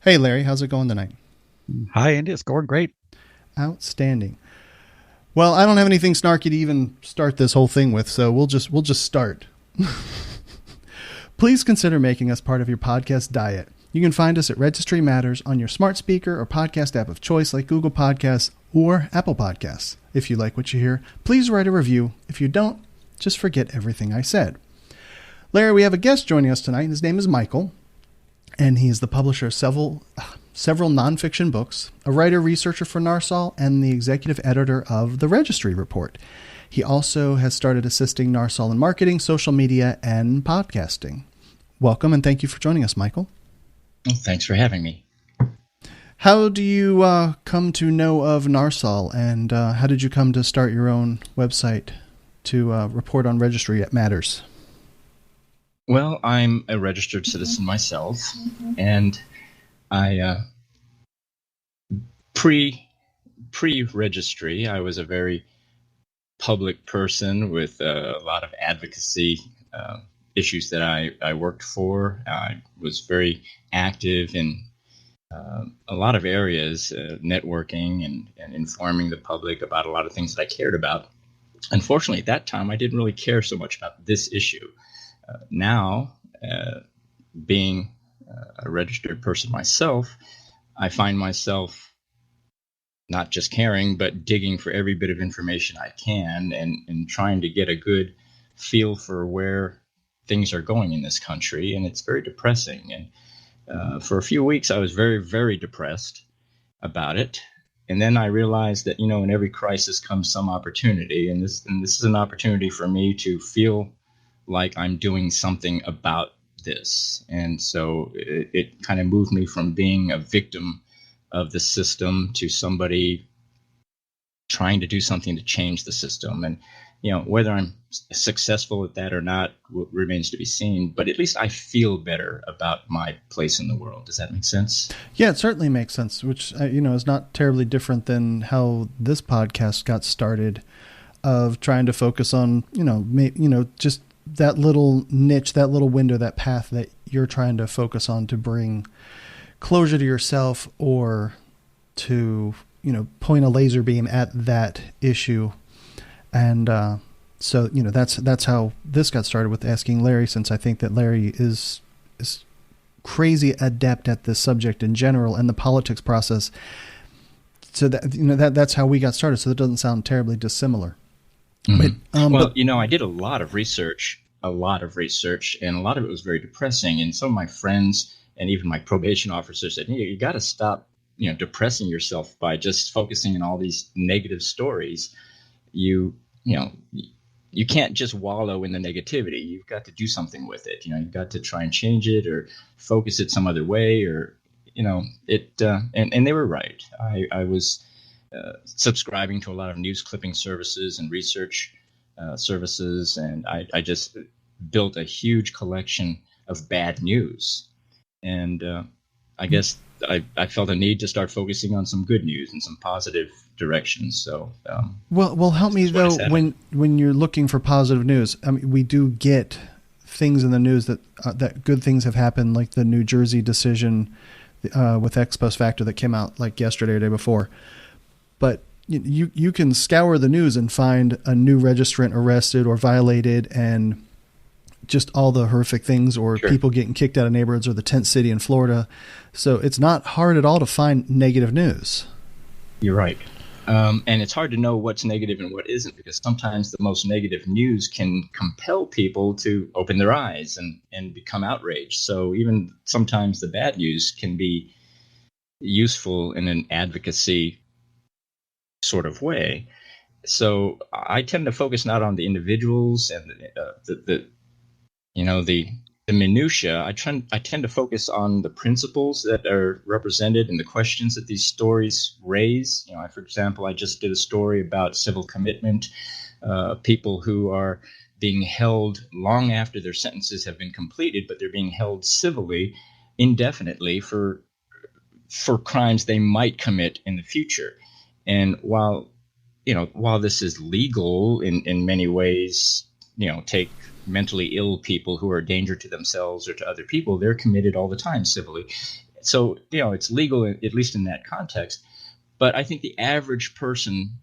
Hey, Larry, how's it going tonight? Hi, Andy. It's going great. Outstanding. Well, I don't have anything snarky to even start this whole thing with, so we'll just start. Please consider making us part of your podcast diet. You can find us at Registry Matters on your smart speaker or podcast app of choice like Google Podcasts or Apple Podcasts. If you like what you hear, please write a review. If you don't, just forget everything I said. Larry, we have a guest joining us tonight. His name is Michael, and he is the publisher of several nonfiction books, a writer, researcher for NARSOL, and the executive editor of the Registry Report. He also has started assisting NARSOL in marketing, social media, and podcasting. Welcome, and thank you for joining us, Michael. Well, thanks for having me. How do you come to know of NARSOL, and how did you come to start your own website to report on Registry Matters? Well, I'm a registered citizen myself, and I pre-registry, I was a very public person with a lot of advocacy issues that I worked for. I was very active in a lot of areas, networking and informing the public about a lot of things that I cared about. Unfortunately, at that time, I didn't really care so much about this issue. Now, being a registered person myself, I find myself not just caring, but digging for every bit of information I can and trying to get a good feel for where things are going in this country. And it's very depressing. And for a few weeks, I was very, very depressed about it. And then I realized that, in every crisis comes some opportunity. And this is an opportunity for me to feel like I'm doing something about this. And so it kind of moved me from being a victim of the system to somebody trying to do something to change the system. And, whether I'm successful at that or not remains to be seen, but at least I feel better about my place in the world. Does that make sense? Yeah, it certainly makes sense, which, is not terribly different than how this podcast got started, of trying to focus on, just that little niche, that little window, that path that you're trying to focus on to bring closure to yourself, or to, point a laser beam at that issue. And so, that's how this got started, with asking Larry, since I think that Larry is crazy adept at this subject in general and the politics process. So that, that's how we got started. So that doesn't sound terribly dissimilar. Mm-hmm. But, I did a lot of research, and a lot of it was very depressing. And some of my friends and even my probation officer said, you got to stop, depressing yourself by just focusing on all these negative stories. You can't just wallow in the negativity. You've got to do something with it. You've got to try and change it or focus it some other way, or, and they were right. I was subscribing to a lot of news clipping services and research services, and I just built a huge collection of bad news. And I guess I felt a need to start focusing on some good news and some positive directions. So, well, help me though, when you're looking for positive news. I mean, we do get things in the news that good things have happened, like the New Jersey decision with ex post facto that came out like yesterday or the day before. But you can scour the news and find a new registrant arrested or violated, and just all the horrific things, or Sure. people getting kicked out of neighborhoods, or the tent city in Florida. So it's not hard at all to find negative news. You're right. And it's hard to know what's negative and what isn't, because sometimes the most negative news can compel people to open their eyes and become outraged. So even sometimes the bad news can be useful in an advocacy sort of way. So I tend to focus not on the individuals and the minutia. I tend to focus on the principles that are represented and the questions that these stories raise. For example, I just did a story about civil commitment, people who are being held long after their sentences have been completed, but they're being held civilly indefinitely for crimes they might commit in the future. And while this is legal in many ways, take mentally ill people who are a danger to themselves or to other people, they're committed all the time civilly. So, it's legal, at least in that context. But I think the average person,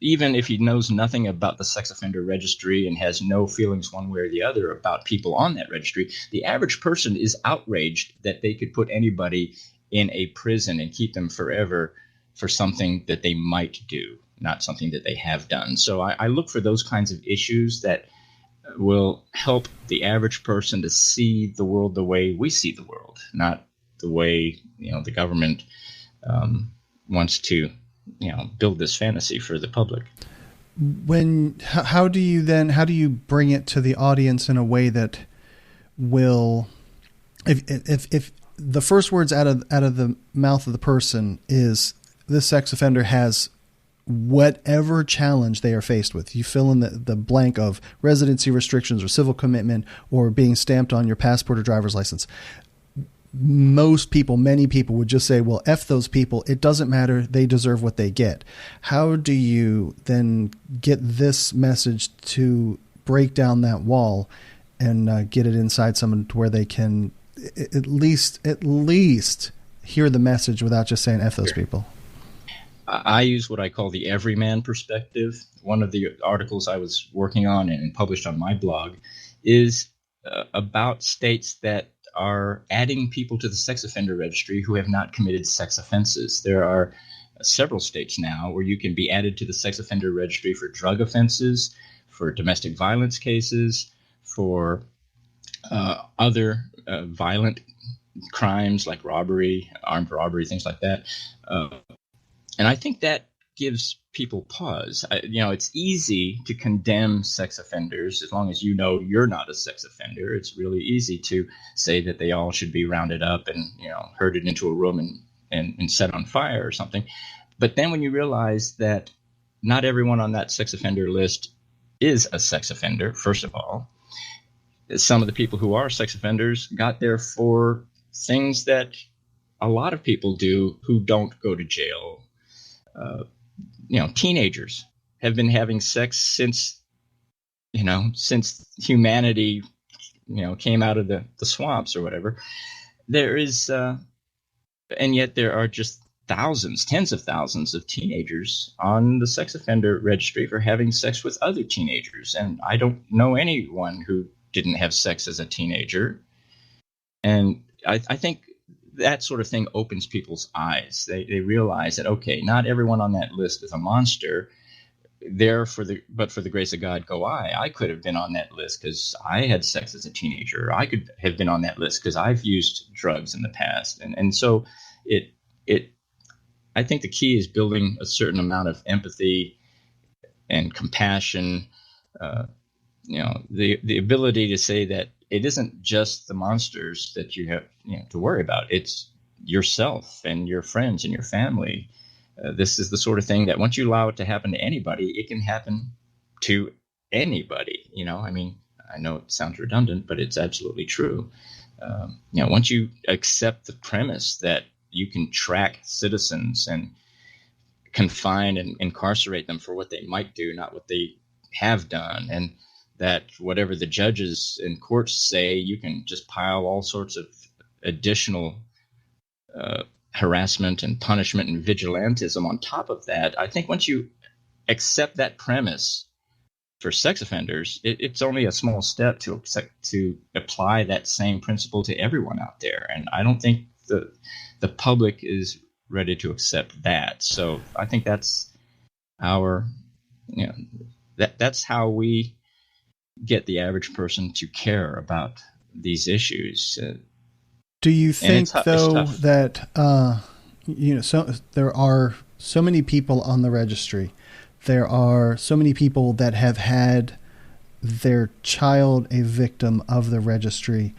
even if he knows nothing about the sex offender registry and has no feelings one way or the other about people on that registry, the average person is outraged that they could put anybody in a prison and keep them forever for something that they might do, not something that they have done. So I look for those kinds of issues that will help the average person to see the world the way we see the world, not the way the government wants to build this fantasy for the public. How do you bring it to the audience in a way that will, if the first words out of the mouth of the person is this sex offender has whatever challenge they are faced with, you fill in the blank of residency restrictions or civil commitment or being stamped on your passport or driver's license. Many people would just say, well, F those people. It doesn't matter. They deserve what they get. How do you then get this message to break down that wall and get it inside someone to where they can at least hear the message without just saying F those people? I use what I call the Everyman Perspective. One of the articles I was working on and published on my blog is about states that are adding people to the sex offender registry who have not committed sex offenses. There are several states now where you can be added to the sex offender registry for drug offenses, for domestic violence cases, for other violent crimes like robbery, armed robbery, things like that. And I think that gives people pause. It's easy to condemn sex offenders as long as you're not a sex offender. It's really easy to say that they all should be rounded up and herded into a room and set on fire or something. But then when you realize that not everyone on that sex offender list is a sex offender, first of all, some of the people who are sex offenders got there for things that a lot of people do who don't go to jail. Teenagers have been having sex since humanity, came out of the swamps or whatever. There is, and yet there are just thousands, tens of thousands of teenagers on the sex offender registry for having sex with other teenagers. And I don't know anyone who didn't have sex as a teenager. And I think that sort of thing opens people's eyes. They realize that, okay, not everyone on that list is a monster. But for the grace of God go I. I could have been on that list because I had sex as a teenager. I could have been on that list because I've used drugs in the past. And so I think the key is building a certain amount of empathy and compassion. The ability to say that it isn't just the monsters that you have to worry about. It's yourself and your friends and your family. This is the sort of thing that once you allow it to happen to anybody, it can happen to anybody. I know it sounds redundant, but it's absolutely true. Once you accept the premise that you can track citizens and confine and incarcerate them for what they might do, not what they have done, and that whatever the judges and courts say, you can just pile all sorts of additional harassment and punishment and vigilantism on top of that. I think once you accept that premise for sex offenders, it's only a small step to apply that same principle to everyone out there. And I don't think the public is ready to accept that. So I think that's that's how we get the average person to care about these issues. Do you think, though, that so there are so many people on the registry, there are so many people that have had their child a victim of the registry?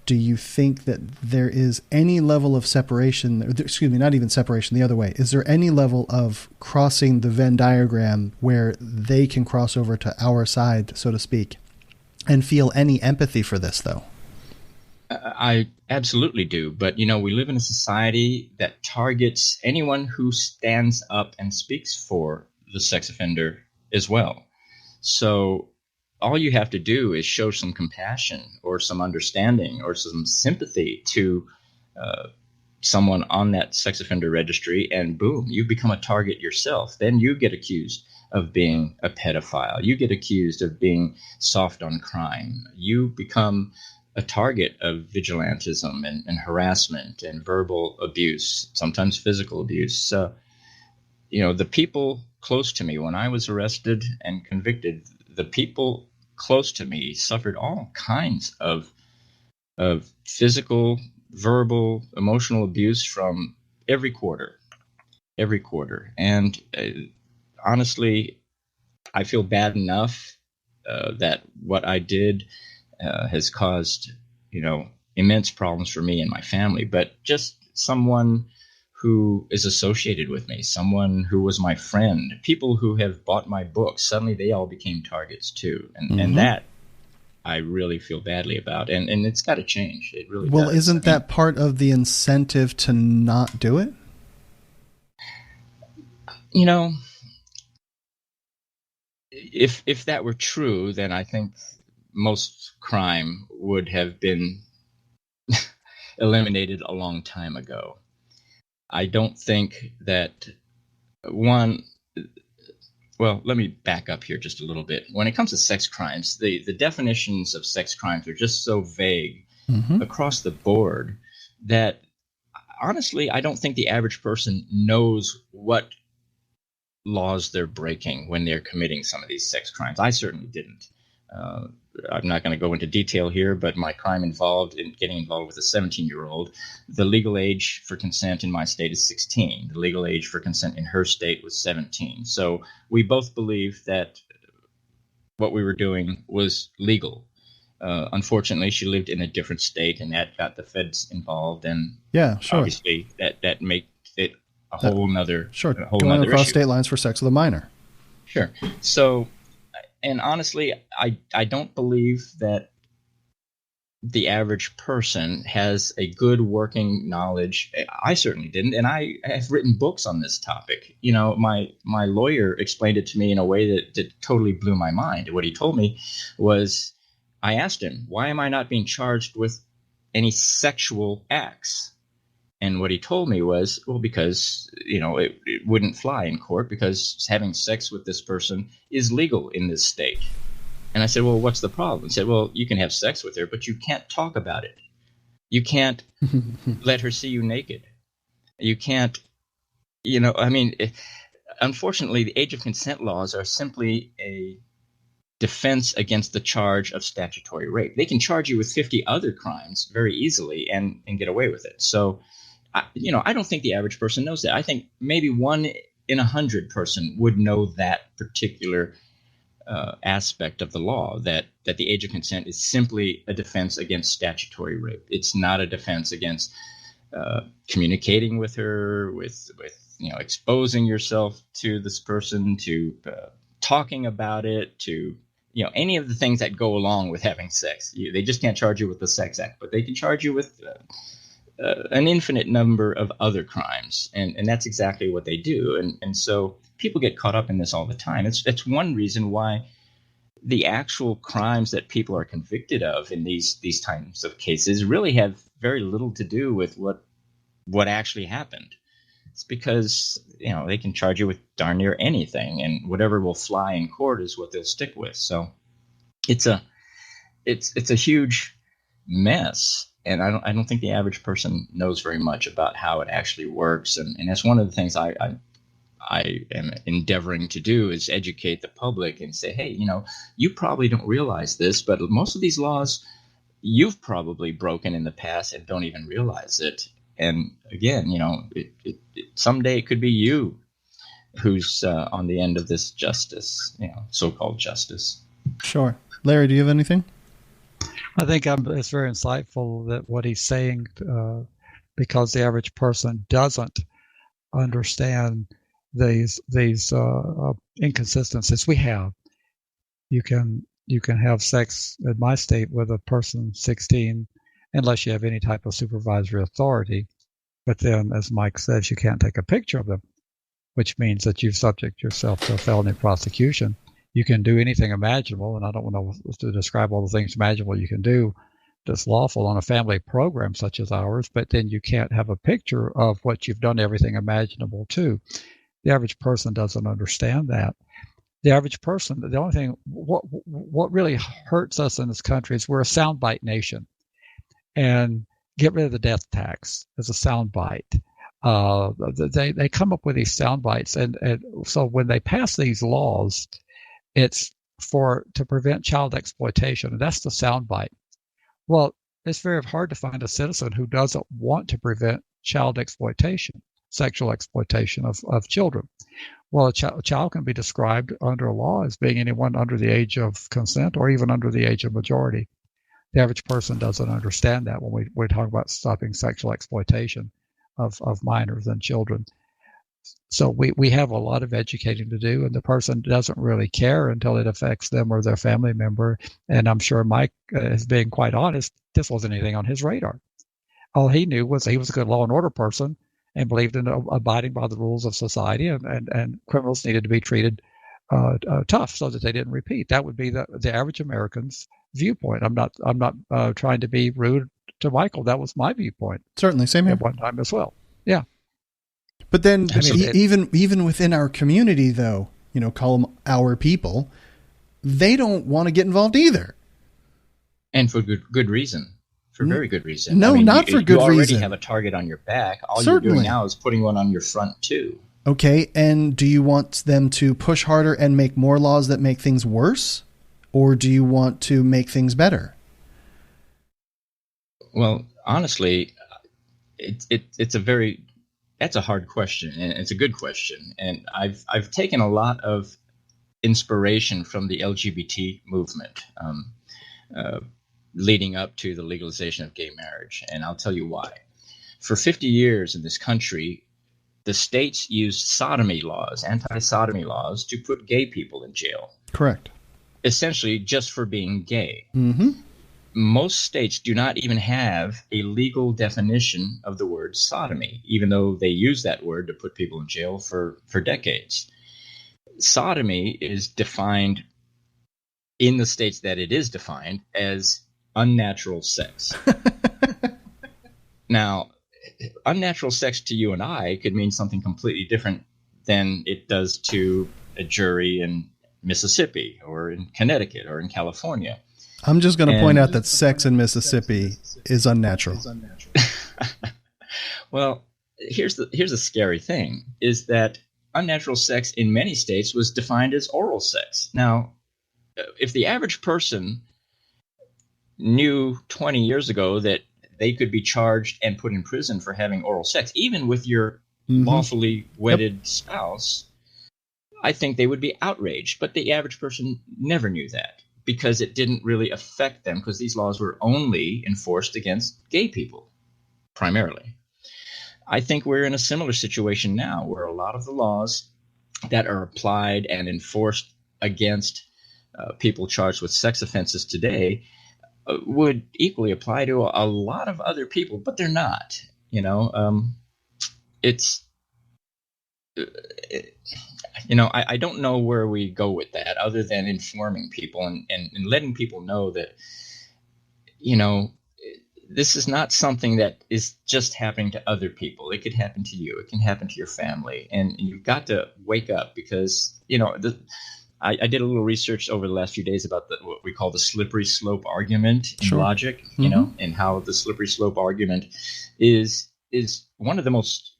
Do you think that there is any level of separation, excuse me, not even separation, the other way? Is there any level of crossing the Venn diagram where they can cross over to our side, so to speak, and feel any empathy for this, though? I absolutely do. But, we live in a society that targets anyone who stands up and speaks for the sex offender as well. So all you have to do is show some compassion or some understanding or some sympathy to someone on that sex offender registry, and boom, you become a target yourself. Then you get accused of being a pedophile. You get accused of being soft on crime. You become a target of vigilantism and harassment and verbal abuse, sometimes physical abuse. So, the people close to me, when I was arrested and convicted, the people close to me suffered all kinds of physical, verbal, emotional abuse from every quarter. And honestly, I feel bad enough that what I did has caused, immense problems for me and my family. But just someone who is associated with me, someone who was my friend, people who have bought my books, suddenly they all became targets too. And that I really feel badly about. And it's got to change. It really does. Well, isn't that part of the incentive to not do it? If that were true, then I think most crime would have been eliminated a long time ago. I don't think that well, let me back up here just a little bit. When it comes to sex crimes, the definitions of sex crimes are just so vague across the board that honestly, I don't think the average person knows what laws they're breaking when they're committing some of these sex crimes. I certainly didn't. I'm not going to go into detail here, but my crime involved in getting involved with a 17-year-old. The legal age for consent in my state is 16. The legal age for consent in her state was 17. So we both believe that what we were doing was legal. Unfortunately, she lived in a different state, and that got the feds involved. And obviously, that makes it a whole nother going across issue. State lines for sex with a minor. Sure. So, and honestly, I don't believe that the average person has a good working knowledge. I certainly didn't, and I have written books on this topic. My lawyer explained it to me in a way that totally blew my mind. What he told me was, I asked him, why am I not being charged with any sexual acts? And what he told me was, well, because, it wouldn't fly in court because having sex with this person is legal in this state. And I said, well, what's the problem? He said, well, you can have sex with her, but you can't talk about it. You can't let her see you naked. You can't, unfortunately, the age of consent laws are simply a defense against the charge of statutory rape. They can charge you with 50 other crimes very easily and get away with it. So, I don't think the average person knows that. I think maybe 1 in 100 person would know that particular aspect of the law, that the age of consent is simply a defense against statutory rape. It's not a defense against communicating with her, with exposing yourself to this person, to talking about it, to any of the things that go along with having sex. They just can't charge you with the sex act, but they can charge you with an infinite number of other crimes, and that's exactly what they do. And so people get caught up in this all the time. It's one reason why the actual crimes that people are convicted of in these types of cases really have very little to do with what actually happened. It's because they can charge you with darn near anything, and whatever will fly in court is what they'll stick with. So it's a huge mess. And I don't think the average person knows very much about how it actually works. And that's one of the things I am endeavoring to do, is educate the public and say, hey, you probably don't realize this, but most of these laws you've probably broken in the past and don't even realize it. And again, someday it could be you who's on the end of this justice, so-called justice. Sure. Larry, do you have anything? I think it's very insightful that what he's saying, because the average person doesn't understand these inconsistencies we have. You can have sex in my state with a person 16, unless you have any type of supervisory authority. But then, as Mike says, you can't take a picture of them, which means that you subject yourself to a felony prosecution. You can do anything imaginable, and I don't know to describe all the things imaginable you can do, that's lawful on a family program such as ours, but then you can't have a picture of what you've done everything imaginable to. The average person doesn't understand that. The average person, the only thing, what really hurts us in this country is we're a soundbite nation. And get rid of the death tax as a soundbite. They come up with these sound bites, and so when they pass these laws, it's to prevent child exploitation, and that's the sound bite. Well, it's very hard to find a citizen who doesn't want to prevent child exploitation, sexual exploitation of children. Well, a child can be described under a law as being anyone under the age of consent or even under the age of majority. The average person doesn't understand that when we talk about stopping sexual exploitation of minors and children. So we have a lot of educating to do, and the person doesn't really care until it affects them or their family member. And I'm sure Mike is being quite honest. This wasn't anything on his radar. All he knew was he was a good law and order person and believed in abiding by the rules of society, and criminals needed to be treated tough so that they didn't repeat. That would be the average American's viewpoint. I'm not trying to be rude to Michael. That was my viewpoint. Certainly, same here. At one time as well. Yeah. But then, even within our community, though, call them our people, they don't want to get involved either, and for good reason. For very good reason. No, not for good reason. You already have a target on your back. All Certainly. You're doing now is putting one on your front too. Okay, and do you want them to push harder and make more laws that make things worse? Or do you want to make things better? Well, honestly, that's a hard question, and it's a good question. And I've taken a lot of inspiration from the LGBT movement leading up to the legalization of gay marriage, and I'll tell you why. For 50 years in this country, the states used sodomy laws, anti-sodomy laws, to put gay people in jail. Correct. Essentially just for being gay. Mm-hmm. Most states do not even have a legal definition of the word sodomy, even though they use that word to put people in jail for decades. Sodomy is defined in the states that it is defined as unnatural sex. Now, unnatural sex to you and I could mean something completely different than it does to a jury in Mississippi or in Connecticut or in California. I'm just going to point out that sex in Mississippi is unnatural. Well, here's the scary thing, is that unnatural sex in many states was defined as oral sex. Now, if the average person knew 20 years ago that they could be charged and put in prison for having oral sex, even with your lawfully wedded spouse, I think they would be outraged. But the average person never knew that because it didn't really affect them, because these laws were only enforced against gay people, primarily. I think we're in a similar situation now where a lot of the laws that are applied and enforced against people charged with sex offenses today would equally apply to a lot of other people, but they're not. I don't know where we go with that other than informing people and letting people know that, this is not something that is just happening to other people. It could happen to you. It can happen to your family. And you've got to wake up because, I did a little research over the last few days about what we call the slippery slope argument in logic, and how the slippery slope argument is one of the most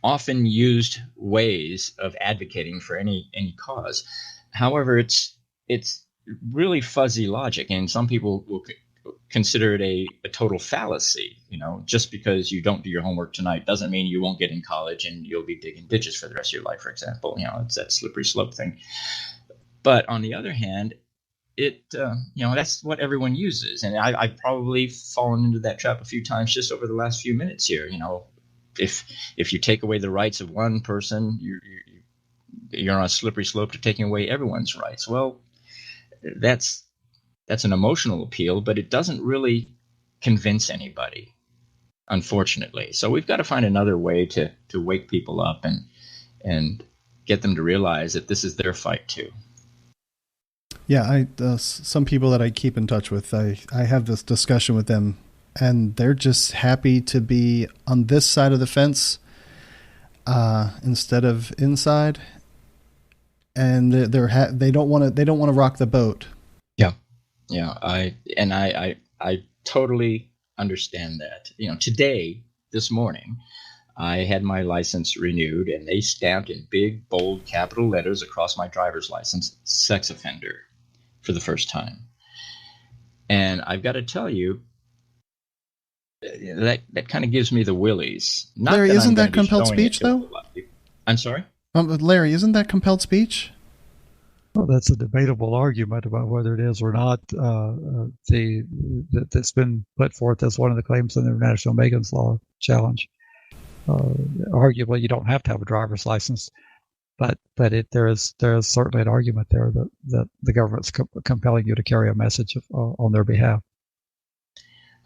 often used ways of advocating for any cause. However, it's really fuzzy logic, and some people will consider it a total fallacy. Just because you don't do your homework tonight doesn't mean you won't get in college and you'll be digging ditches for the rest of your life, for example. It's that slippery slope thing. But on the other hand, that's what everyone uses. And I've probably fallen into that trap a few times just over the last few minutes here. If you take away the rights of one person, you're on a slippery slope to taking away everyone's rights. Well, that's an emotional appeal, but it doesn't really convince anybody, unfortunately. So we've got to find another way to wake people up and get them to realize that this is their fight too. Yeah, some people that I keep in touch with, I have this discussion with them, and they're just happy to be on this side of the fence instead of inside, and they don't want to rock the boat. Yeah, I totally understand that. Today, this morning, I had my license renewed, and they stamped in big, bold, capital letters across my driver's license, sex offender, for the first time. And I've got to tell you, that kind of gives me the willies. Not Larry, that isn't I'm that gonna be compelled showing speech, it to though? a lot of people. I'm sorry? Larry, isn't that compelled speech? Well, that's a debatable argument about whether it is or not. That's been put forth as one of the claims in the International Megan's Law Challenge. Arguably, you don't have to have a driver's license, but there is certainly an argument there that the government's compelling you to carry a message on their behalf.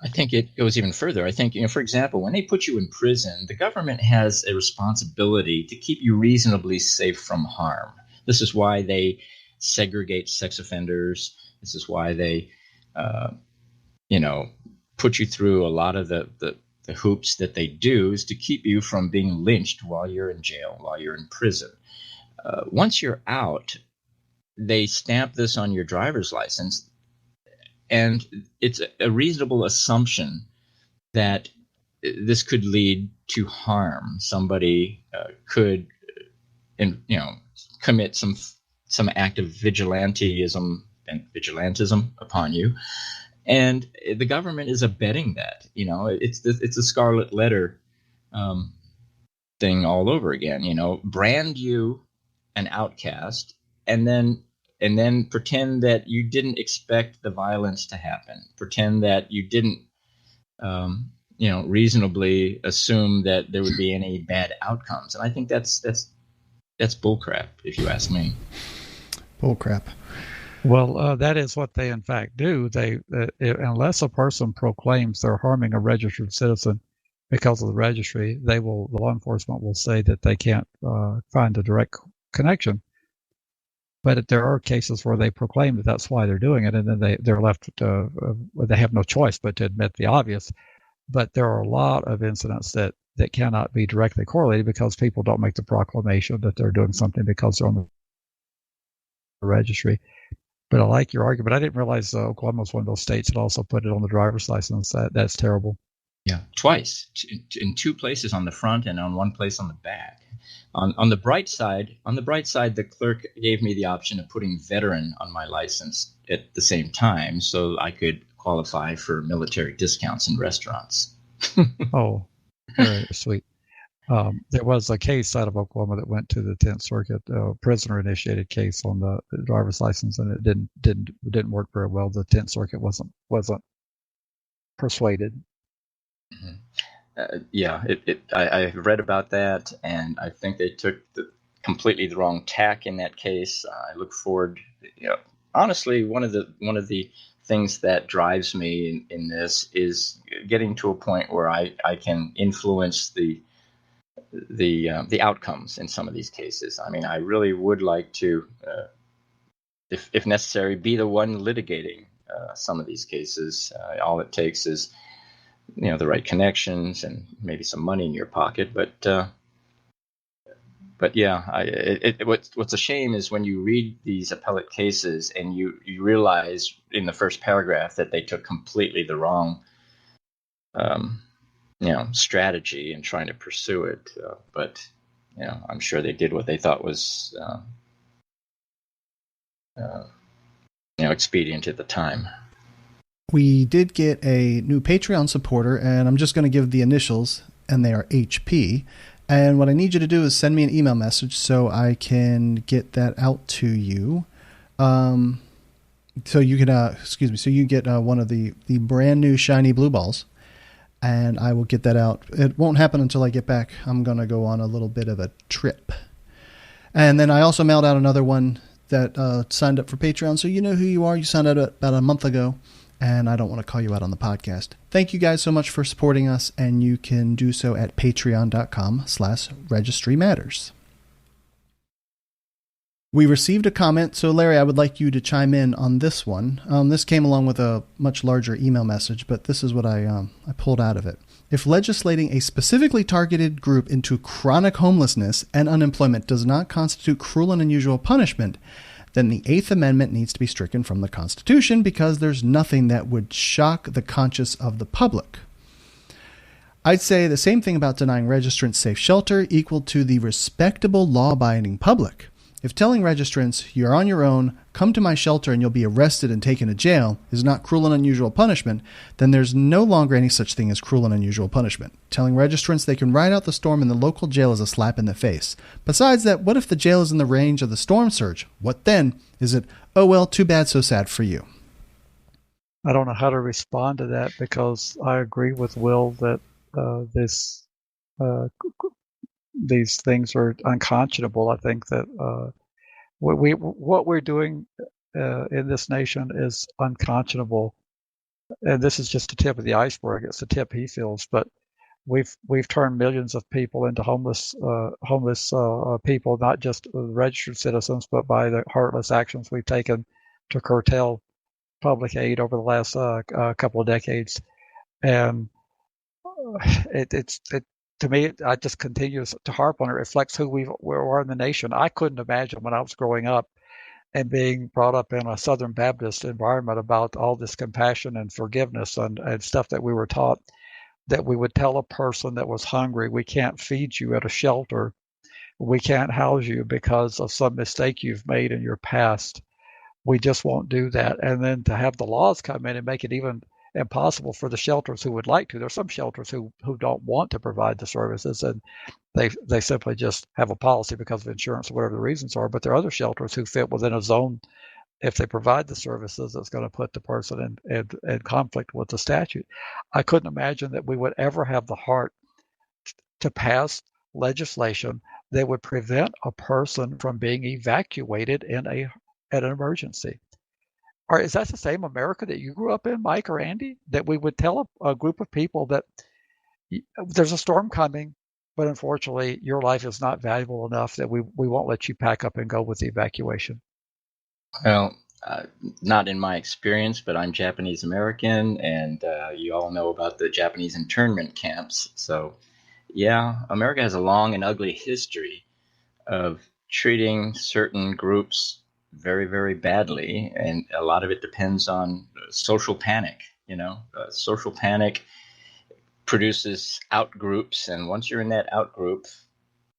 I think it goes even further. I think, for example, when they put you in prison, the government has a responsibility to keep you reasonably safe from harm. This is why they segregate sex offenders. This is why they, put you through a lot of the hoops that they do, is to keep you from being lynched while you're in jail, while you're in prison. Once you're out, they stamp this on your driver's license, and it's a reasonable assumption that this could lead to harm. Somebody could, commit some act of vigilantism upon you, and the government is abetting that. It's a scarlet letter thing all over again. Brand you an outcast, and then pretend that you didn't expect the violence to happen. Pretend that you didn't, reasonably assume that there would be any bad outcomes. And I think that's bullcrap, if you ask me. Bullcrap. Well, that is what they in fact do. They, unless a person proclaims they're harming a registered citizen because of the registry, the law enforcement will say that they can't find a direct connection. But there are cases where they proclaim that that's why they're doing it, and then they're left they have no choice but to admit the obvious. But there are a lot of incidents that cannot be directly correlated because people don't make the proclamation that they're doing something because they're on the registry. But I like your argument. I didn't realize Oklahoma was one of those states that also put it on the driver's license. That's terrible. Yeah, twice, in two places, on the front and on one place on the back. On the bright side, the clerk gave me the option of putting veteran on my license at the same time, so I could qualify for military discounts in restaurants. Oh, very sweet. There was a case out of Oklahoma that went to the 10th Circuit, prisoner-initiated case on the driver's license, and it didn't work very well. The 10th Circuit wasn't persuaded. Mm-hmm. I read about that, and I think they took completely the wrong tack in that case. I look forward, honestly, one of the things that drives me in this is getting to a point where I can influence the outcomes in some of these cases. I mean, I really would like to, if necessary, be the one litigating some of these cases. All it takes is the right connections and maybe some money in your pocket. But yeah, what's a shame is when you read these appellate cases and you realize in the first paragraph that they took completely the wrong strategy in trying to pursue it. But I'm sure they did what they thought was expedient at the time. We did get a new Patreon supporter, and I'm just going to give the initials, and they are HP. And what I need you to do is send me an email message so I can get that out to you. So you can, so you get one of the brand new shiny blue balls, and I will get that out. It won't happen until I get back. I'm going to go on a little bit of a trip. And then I also mailed out another one that signed up for Patreon. So you know who you are. You signed up about a month ago. And I don't want to call you out on the podcast. Thank you guys so much for supporting us, and you can do so at patreon.com/registrymatters. We received a comment, so Larry, I would like you to chime in on this one. This came along with a much larger email message, but this is what I pulled out of it. If legislating a specifically targeted group into chronic homelessness and unemployment does not constitute cruel and unusual punishment, then the Eighth Amendment needs to be stricken from the Constitution because there's nothing that would shock the conscience of the public. I'd say the same thing about denying registrants safe shelter equal to the respectable law-abiding public. If telling registrants, you're on your own, come to my shelter and you'll be arrested and taken to jail is not cruel and unusual punishment, then there's no longer any such thing as cruel and unusual punishment. Telling registrants they can ride out the storm in the local jail is a slap in the face. Besides that, what if the jail is in the range of the storm surge? What then? Is it, oh well, too bad, so sad for you? I don't know how to respond to that because I agree with Will that these things are unconscionable. I think that what we're doing in this nation is unconscionable, and this is just the tip of the iceberg. It's the tip he feels, but we've turned millions of people into homeless people, not just registered citizens, but by the heartless actions we've taken to curtail public aid over the last couple of decades, and to me, I just continue to harp on it. It reflects who we are in the nation. I couldn't imagine when I was growing up and being brought up in a Southern Baptist environment about all this compassion and forgiveness and stuff that we were taught, that we would tell a person that was hungry, we can't feed you at a shelter, we can't house you because of some mistake you've made in your past. We just won't do that. And then to have the laws come in and make it even impossible for the shelters who would like to. There are some shelters who don't want to provide the services, and they simply just have a policy because of insurance or whatever the reasons are. But there are other shelters who fit within a zone. If they provide the services, it's going to put the person in conflict with the statute. I couldn't imagine that we would ever have the heart to pass legislation that would prevent a person from being evacuated in an emergency. Or is that the same America that you grew up in, Mike or Andy? That we would tell a group of people that there's a storm coming, but unfortunately your life is not valuable enough that we won't let you pack up and go with the evacuation? Well, not in my experience, but I'm Japanese American, and you all know about the Japanese internment camps. So, yeah, America has a long and ugly history of treating certain groups very, very badly, and a lot of it depends on social panic. Social panic produces out groups, and once you're in that out group,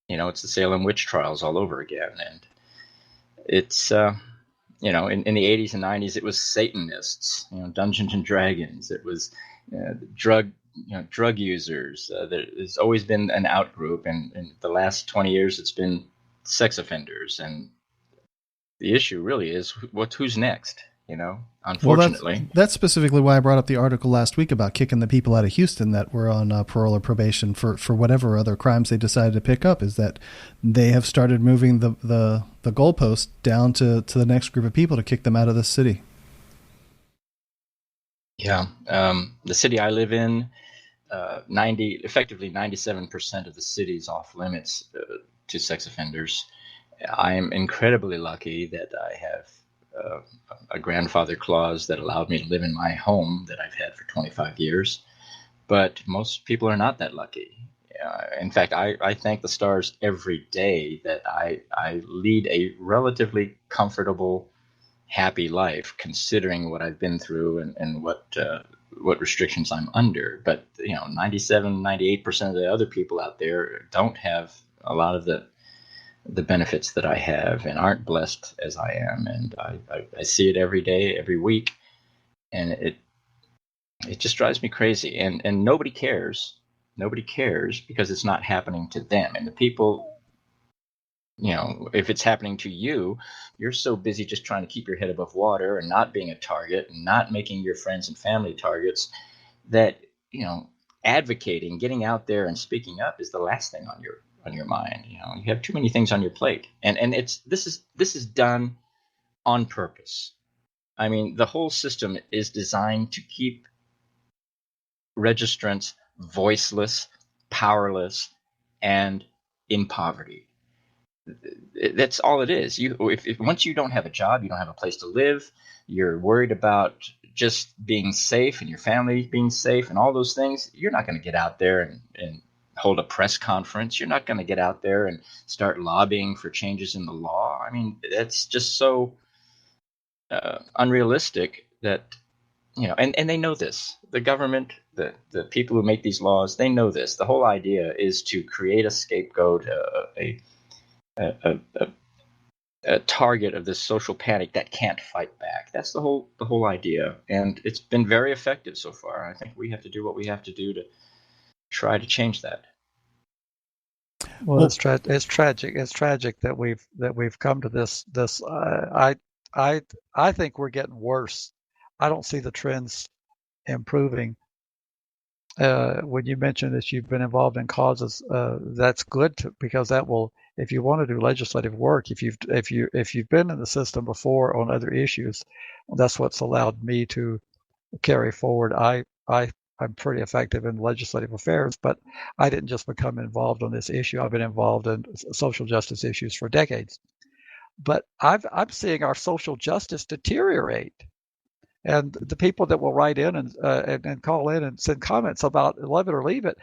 it's the Salem witch trials all over again. And it's in the 80s and 90s, it was Satanists, Dungeons and Dragons. It was drug users. There's always been an out group, and in the last 20 years, it's been sex offenders. And the issue really is who's next, unfortunately. Well, that's specifically why I brought up the article last week about kicking the people out of Houston that were on parole or probation for whatever other crimes they decided to pick up, is that they have started moving the goalpost down to the next group of people to kick them out of the city. Yeah. The city I live in, effectively 97% of the city is off limits to sex offenders. I'm incredibly lucky that I have a grandfather clause that allowed me to live in my home that I've had for 25 years. But most people are not that lucky. In fact, I thank the stars every day that I lead a relatively comfortable, happy life, considering what I've been through and what restrictions I'm under. But 97, 98% of the other people out there don't have a lot of the benefits that I have and aren't blessed as I am. And I see it every day, every week. And it just drives me crazy. And nobody cares. Nobody cares because it's not happening to them. And the people, if it's happening to you, you're so busy just trying to keep your head above water and not being a target and not making your friends and family targets that, advocating, getting out there and speaking up is the last thing on your mind. You have too many things on your plate, and this is done on purpose. I mean, the whole system is designed to keep registrants voiceless, powerless, and in poverty. That's all it is. If once you don't have a job, you don't have a place to live, you're worried about just being safe and your family being safe and all those things, you're not going to get out there and hold a press conference. You're not going to get out there and start lobbying for changes in the law. I mean, that's just so unrealistic that, and they know this. The government, the people who make these laws, they know this. The whole idea is to create a scapegoat, a target of this social panic that can't fight back. That's the whole idea, and it's been very effective so far. I think we have to do what we have to do to try to change that. Well, it's tragic. It's tragic that we've come to this. I think we're getting worse. I don't see the trends improving. When you mentioned that you've been involved in causes, that's good because that will, if you want to do legislative work, if you've been in the system before on other issues, that's what's allowed me to carry forward. I'm pretty effective in legislative affairs, but I didn't just become involved on this issue. I've been involved in social justice issues for decades. But I'm seeing our social justice deteriorate. And the people that will write in and call in and send comments about love it or leave it,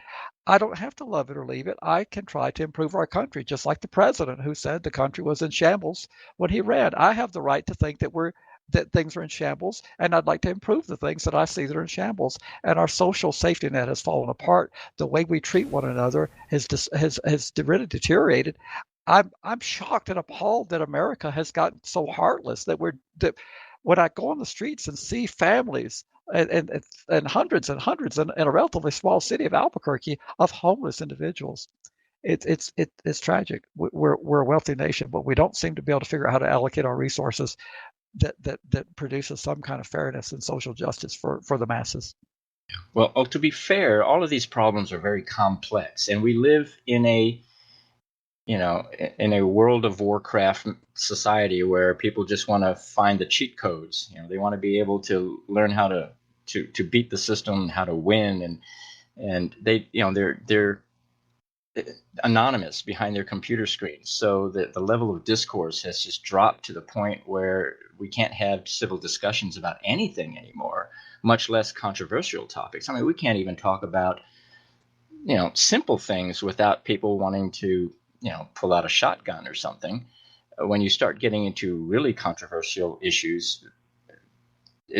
I don't have to love it or leave it. I can try to improve our country, just like the president who said the country was in shambles when he ran. I have the right to think that things are in shambles, and I'd like to improve the things that I see that are in shambles. And our social safety net has fallen apart. The way we treat one another has really deteriorated. I'm shocked and appalled that America has gotten so heartless that when I go on the streets and see families and hundreds and hundreds in a relatively small city of Albuquerque of homeless individuals, it's tragic. We're a wealthy nation, but we don't seem to be able to figure out how to allocate our resources that produces some kind of fairness and social justice for the masses. Well, to be fair, all of these problems are very complex, and we live in a World of Warcraft society where people just want to find the cheat codes. They want to be able to learn how to beat the system, how to win, and they're anonymous behind their computer screens. So the level of discourse has just dropped to the point where we can't have civil discussions about anything anymore, much less controversial topics. I mean, we can't even talk about simple things without people wanting to pull out a shotgun or something. When you start getting into really controversial issues,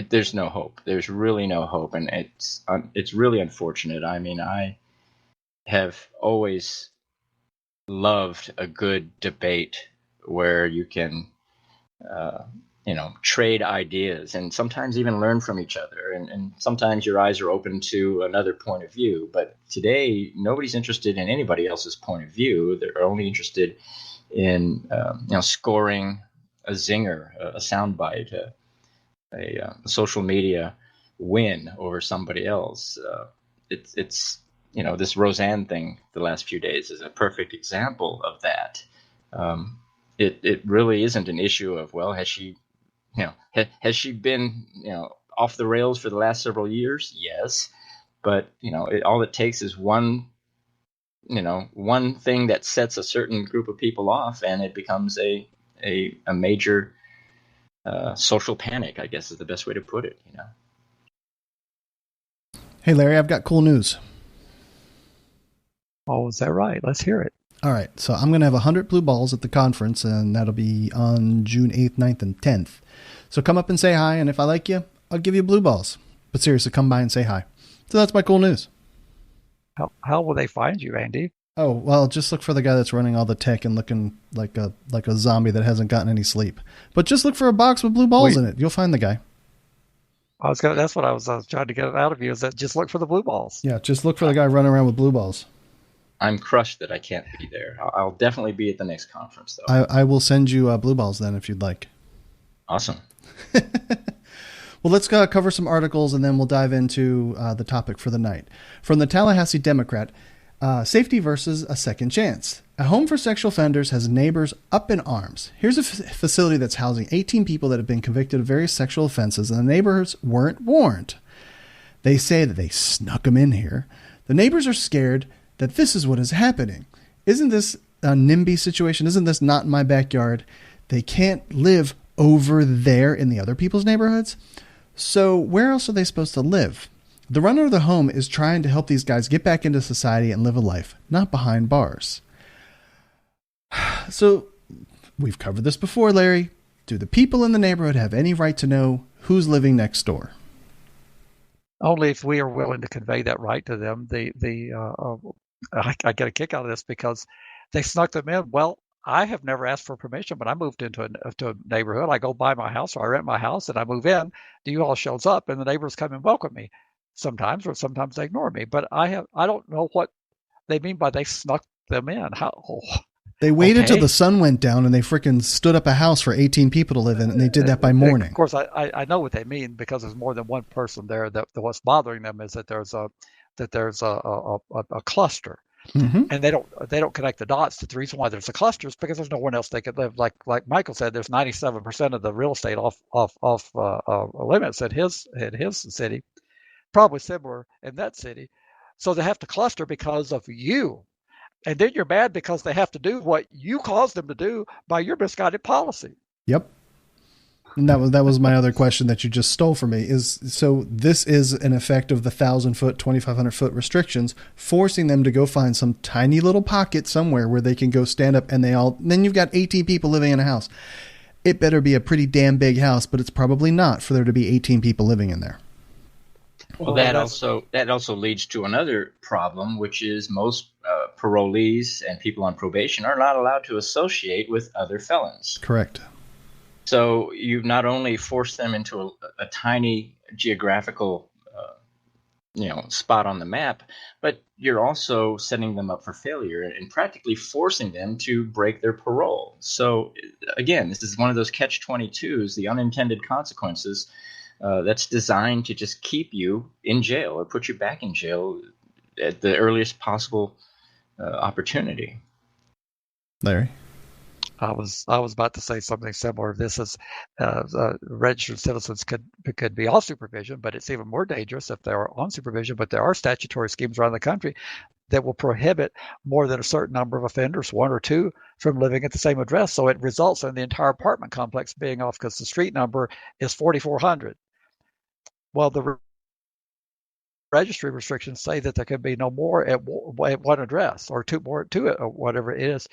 there's no hope. There's really no hope, and it's really unfortunate. I mean, I have always loved a good debate where you can, trade ideas and sometimes even learn from each other. And sometimes your eyes are open to another point of view. But today, nobody's interested in anybody else's point of view. They're only interested in, scoring a zinger, a soundbite, a social media win over somebody else. It's this Roseanne thing the last few days is a perfect example of that. It really isn't an issue of, well, has she been, off the rails for the last several years? Yes. But, all it takes is one thing that sets a certain group of people off, and it becomes a major social panic, I guess is the best way to put it, Hey, Larry, I've got cool news. Oh, is that right? Let's hear it. All right. So I'm going to have 100 blue balls at the conference, and that'll be on June 8th, 9th, and 10th. So come up and say hi, and if I like you, I'll give you blue balls. But seriously, come by and say hi. So that's my cool news. How will they find you, Andy? Oh, well, just look for the guy that's running all the tech and looking like a zombie that hasn't gotten any sleep. But just look for a box with blue balls in it. You'll find the guy. That's what I was trying to get out of you, is that just look for the blue balls. Yeah, just look for the guy running around with blue balls. I'm crushed that I can't be there. I'll definitely be at the next conference, though. I will send you blue balls then if you'd like. Awesome. Well, let's cover some articles, and then we'll dive into the topic for the night. From the Tallahassee Democrat, safety versus a second chance. A home for sexual offenders has neighbors up in arms. Here's a facility that's housing 18 people that have been convicted of various sexual offenses, and the neighbors weren't warned. They say that they snuck them in here. The neighbors are scared that this is what is happening. Isn't this NIMBY situation? Isn't this not in my backyard? They can't live over there in the other people's neighborhoods. So where else are they supposed to live? The runner of the home is trying to help these guys get back into society and live a life, not behind bars. So we've covered this before, Larry. Do the people in the neighborhood have any right to know who's living next door? Only if we are willing to convey that right to them. I get a kick out of this because they snuck them in. Well, I have never asked for permission, but I moved into a neighborhood. I go buy my house, or I rent my house, and I move in. The U-Haul shows up, and the neighbors come and welcome me. Sometimes, or sometimes they ignore me. But I don't know what they mean by they snuck them in. They waited till the sun went down, and they freaking stood up a house for 18 people to live in, and they did that by morning. Of course, I know what they mean because there's more than one person there. That what's bothering them is that there's a cluster. Mm-hmm. And they don't connect the dots that the reason why there's a cluster is because there's no one else they could live. Like Michael said, there's 97% of the real estate off limits at his city, probably similar in that city. So they have to cluster because of you, and then you're mad because they have to do what you caused them to do by your misguided policy. Yep. And that was my other question that you just stole from me so this is an effect of the 1,000-foot, 2,500-foot restrictions, forcing them to go find some tiny little pocket somewhere where they can go stand up and then you've got 18 people living in a house. It better be a pretty damn big house, but it's probably not for there to be 18 people living in there. Well, that also leads to another problem, which is most parolees and people on probation are not allowed to associate with other felons. Correct. So you've not only forced them into a tiny geographical, spot on the map, but you're also setting them up for failure and practically forcing them to break their parole. So again, this is one of those catch-22s, the unintended consequences, that's designed to just keep you in jail or put you back in jail at the earliest possible opportunity. Larry? I was about to say something similar. This is registered citizens could be off supervision, but it's even more dangerous if they're on supervision. But there are statutory schemes around the country that will prohibit more than a certain number of offenders, one or two, from living at the same address. So it results in the entire apartment complex being off because the street number is 4,400. Well, the registry restrictions say that there can be no more at one address or two more to it or whatever it is,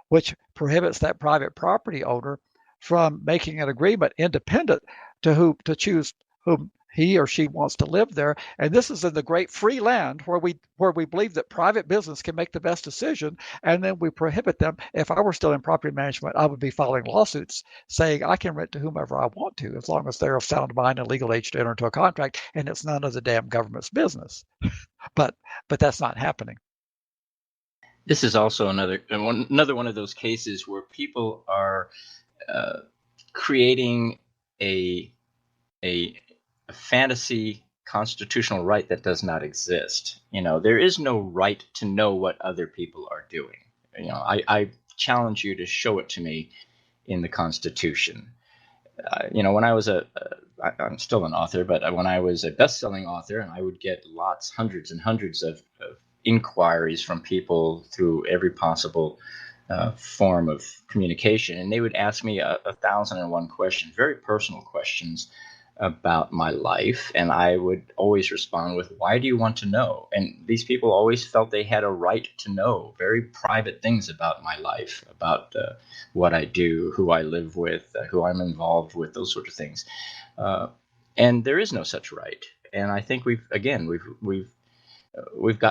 which prohibits that private property owner from making an agreement independent to choose whom he or she wants to live there. And this is in the great free land where we believe that private business can make the best decision, and then we prohibit them. If I were still in property management, I would be filing lawsuits saying I can rent to whomever I want to, as long as they're of sound mind and legal age to enter into a contract, and it's none of the damn government's business. But that's not happening. This is also another one of those cases where people are creating a fantasy constitutional right that does not exist. There is no right to know what other people are doing. I challenge you to show it to me in the Constitution. When I was I'm still an author, but when I was a best-selling author, and I would get hundreds and hundreds of inquiries from people through every possible form of communication, and they would ask me 1,001 questions, very personal questions about my life, and I would always respond with, "Why do you want to know?" And these people always felt they had a right to know very private things about my life, about what I do, who I live with, who I'm involved with, those sorts of things. And there is no such right. And I think we've gotten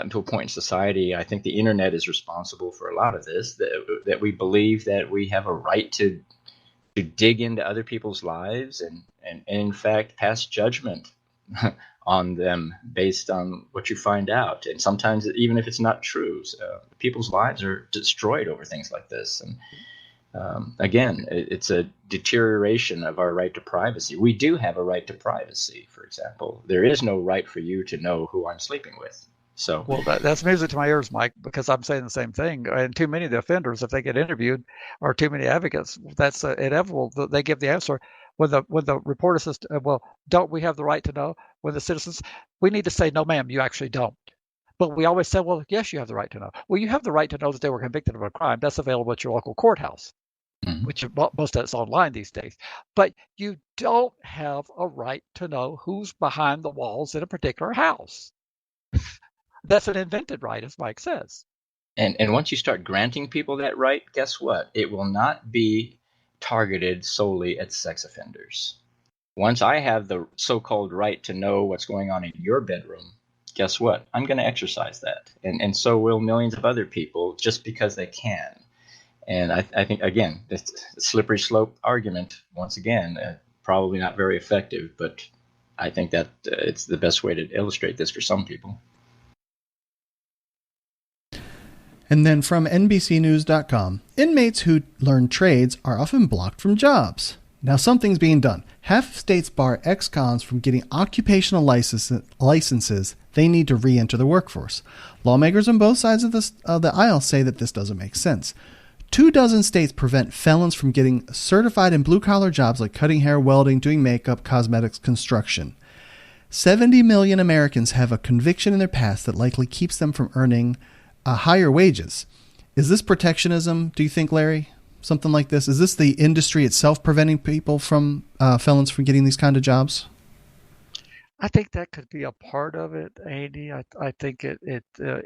to a point in society, I think the internet is responsible for a lot of this, that we believe that we have a right to dig into other people's lives and in fact pass judgment on them based on what you find out. And sometimes, even if it's not true, people's lives are destroyed over things like this. And again, it's a deterioration of our right to privacy. We do have a right to privacy, for example. There is no right for you to know who I'm sleeping with. So, well, that's music to my ears, Mike, because I'm saying the same thing. And too many of the offenders, if they get interviewed, or too many advocates, that's inevitable. They give the answer when the reporter says, "Well, don't we have the right to know?" When the citizens, we need to say, "No, ma'am, you actually don't." But we always said, well, yes, you have the right to know. Well, you have the right to know that they were convicted of a crime. That's available at your local courthouse, which most of it's online these days. But you don't have a right to know who's behind the walls in a particular house. That's an invented right, as Mike says. And once you start granting people that right, guess what? It will not be targeted solely at sex offenders. Once I have the so-called right to know what's going on in your bedroom, guess what? I'm going to exercise that. And so will millions of other people just because they can. And I think, again, this slippery slope argument, once again, probably not very effective, but I think that it's the best way to illustrate this for some people. And then from NBCnews.com, inmates who learn trades are often blocked from jobs. Now something's being done. Half of states bar ex-cons from getting occupational licenses they need to re-enter the workforce. Lawmakers on both sides of the aisle say that this doesn't make sense. 24 states prevent felons from getting certified in blue-collar jobs like cutting hair, welding, doing makeup, cosmetics, construction. 70 million Americans have a conviction in their past that likely keeps them from earning higher wages. Is this protectionism, do you think, Larry? Something like this? Is this the industry itself preventing people from felons from getting these kind of jobs? I think that could be a part of it, Andy. I think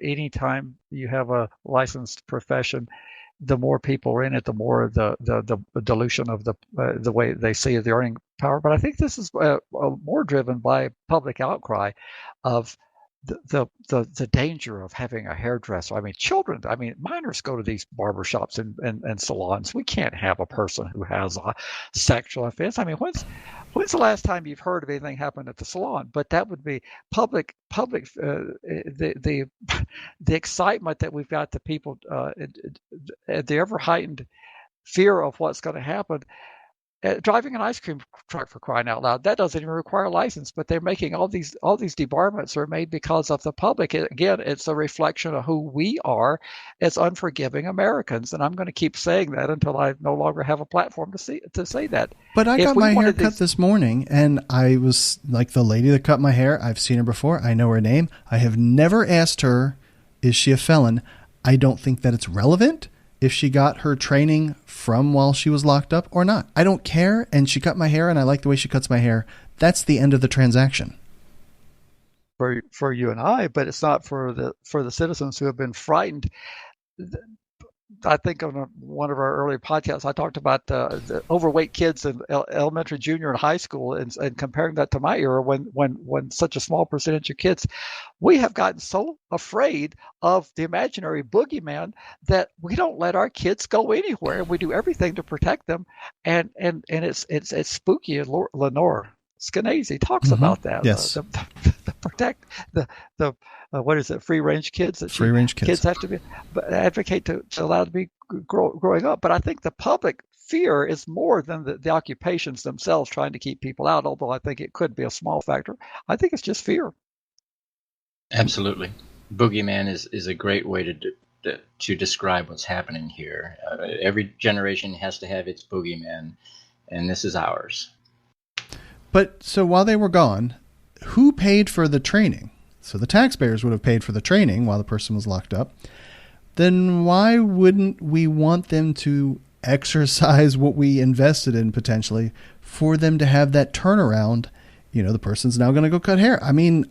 anytime you have a licensed profession, the more people are in it, the more the dilution of the way they see the earning power. But I think this is more driven by public outcry of the danger of having a hairdresser. I mean, children, minors go to these barbershops and salons. We can't have a person who has a sexual offense. I mean, when's the last time you've heard of anything happen at the salon? But that would be public, the excitement that we've got, the people, the ever heightened fear of what's going to happen. Driving an ice cream truck, for crying out loud, that doesn't even require a license, but they're making all these debarments are made because of the public. Again, it's a reflection of who we are as unforgiving Americans, and I'm going to keep saying that until I no longer have a platform to say that. But I got my hair cut this morning, and I was like, the lady that cut my hair, I've seen her before. I know her name. I have never asked her, is she a felon? I don't think that it's relevant if she got her training from while she was locked up or not. I don't care. And she cut my hair and I like the way she cuts my hair. That's the end of the transaction. For you and I, but it's not for the citizens who have been frightened. I think on one of our earlier podcasts, I talked about the overweight kids in elementary, junior, and high school, and comparing that to my era when such a small percentage of kids, we have gotten so afraid of the imaginary boogeyman that we don't let our kids go anywhere. We do everything to protect them, and it's spooky. Lenore Skenazy talks about that. Yes. The what is it? Free range kids. Free range kids have to be advocate to allow to be growing up. But I think the public fear is more than the occupations themselves trying to keep people out. Although I think it could be a small factor. I think it's just fear. Absolutely, boogeyman is a great way to describe what's happening here. Every generation has to have its boogeyman, and this is ours. But so while they were gone, who paid for the training? So the taxpayers would have paid for the training while the person was locked up. Then why wouldn't we want them to exercise what we invested in potentially for them to have that turnaround? You know, the person's now going to go cut hair. I mean,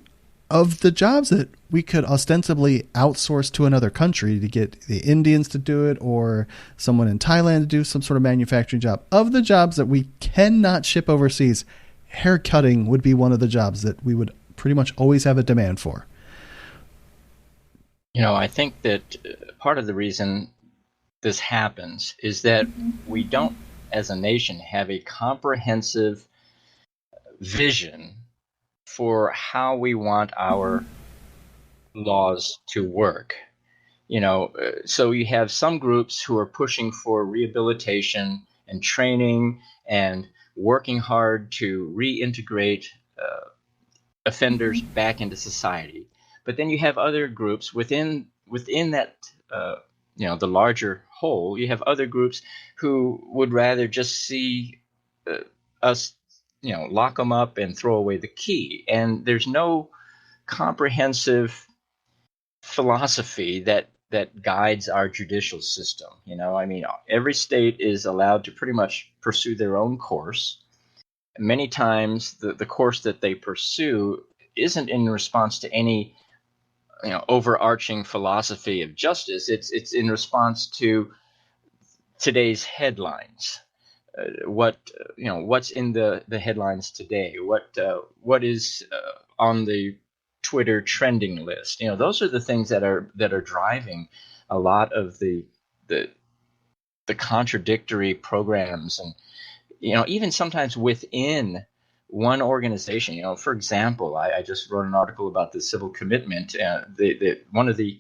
of the jobs that we could ostensibly outsource to another country to get the Indians to do it or someone in Thailand to do some sort of manufacturing job, of the jobs that we cannot ship overseas, hair cutting would be one of the jobs that we would pretty much always have a demand for. You know, I think that part of the reason this happens is that we don't, as a nation, have a comprehensive vision for how we want our laws to work. You know, so you have some groups who are pushing for rehabilitation and training and working hard to reintegrate offenders back into society. But then you have other groups within that, the larger whole. You have other groups who would rather just see us, lock them up and throw away the key. And there's no comprehensive philosophy that guides our judicial system. I mean, every state is allowed to pretty much pursue their own course. Many times the course that they pursue isn't in response to any overarching philosophy of justice. It's in response to today's headlines. What's in the headlines today? What is on the Twitter trending list? Those are the things that are driving a lot of the contradictory programs, and even sometimes within one organization. For example, I just wrote an article about the civil commitment. One of the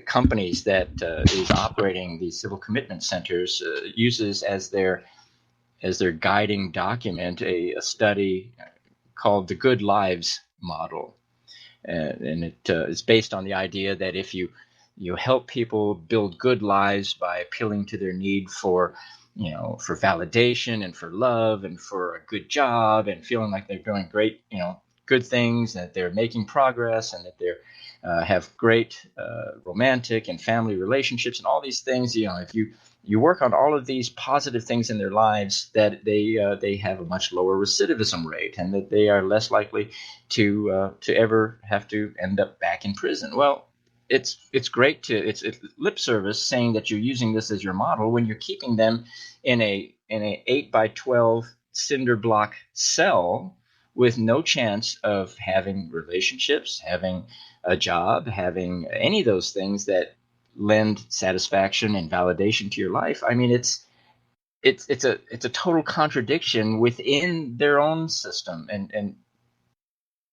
companies that is operating these civil commitment centers uses as their guiding document a study called the Good Lives model, and it is based on the idea that if you help people build good lives by appealing to their need for validation and for love and for a good job and feeling like they're doing great, good things, that they're making progress, and that they're have great romantic and family relationships and all these things. If you work on all of these positive things in their lives, that they have a much lower recidivism rate, and that they are less likely to ever have to end up back in prison. Well, it's great it's lip service saying that you're using this as your model when you're keeping them in a 8x12 cinder block cell with no chance of having relationships, having a job, having any of those things that lend satisfaction and validation to your life. I mean, it's a total contradiction within their own system, and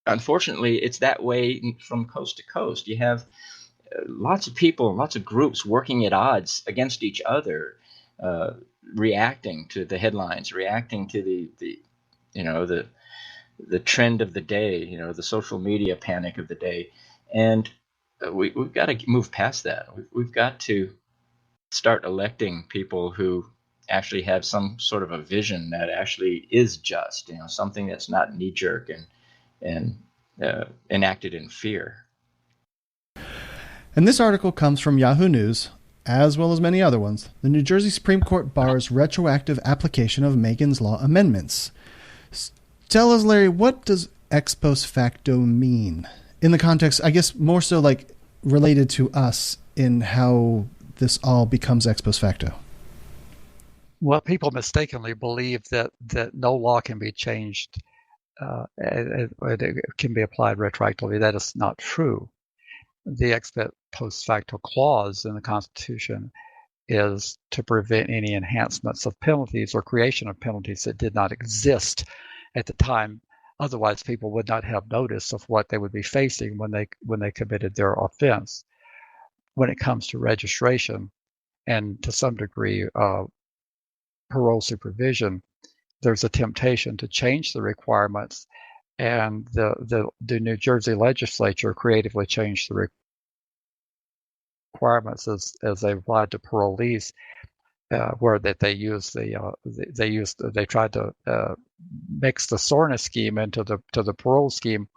unfortunately, it's that way from coast to coast. You have lots of people, lots of groups working at odds against each other, reacting to the headlines, reacting to the trend of the day, the social media panic of the day. And we've got to move past that. We've got to start electing people who actually have some sort of a vision that actually is just, something that's not knee-jerk and enacted in fear. And this article comes from Yahoo News, as well as many other ones. The New Jersey Supreme Court bars retroactive application of Megan's Law amendments. Tell us, Larry, what does ex post facto mean? In the context, I guess, more so like related to us in how this all becomes ex post facto. Well, people mistakenly believe that no law can be changed, it can be applied retroactively. That is not true. The ex post facto clause in the Constitution is to prevent any enhancements of penalties or creation of penalties that did not exist at the time. Otherwise, people would not have notice of what they would be facing when they committed their offense. When it comes to registration and to some degree parole supervision, there's a temptation to change the requirements, and the New Jersey legislature creatively changed the requirements as they applied to parolees, where that they tried to mix the SORNA scheme into the parole scheme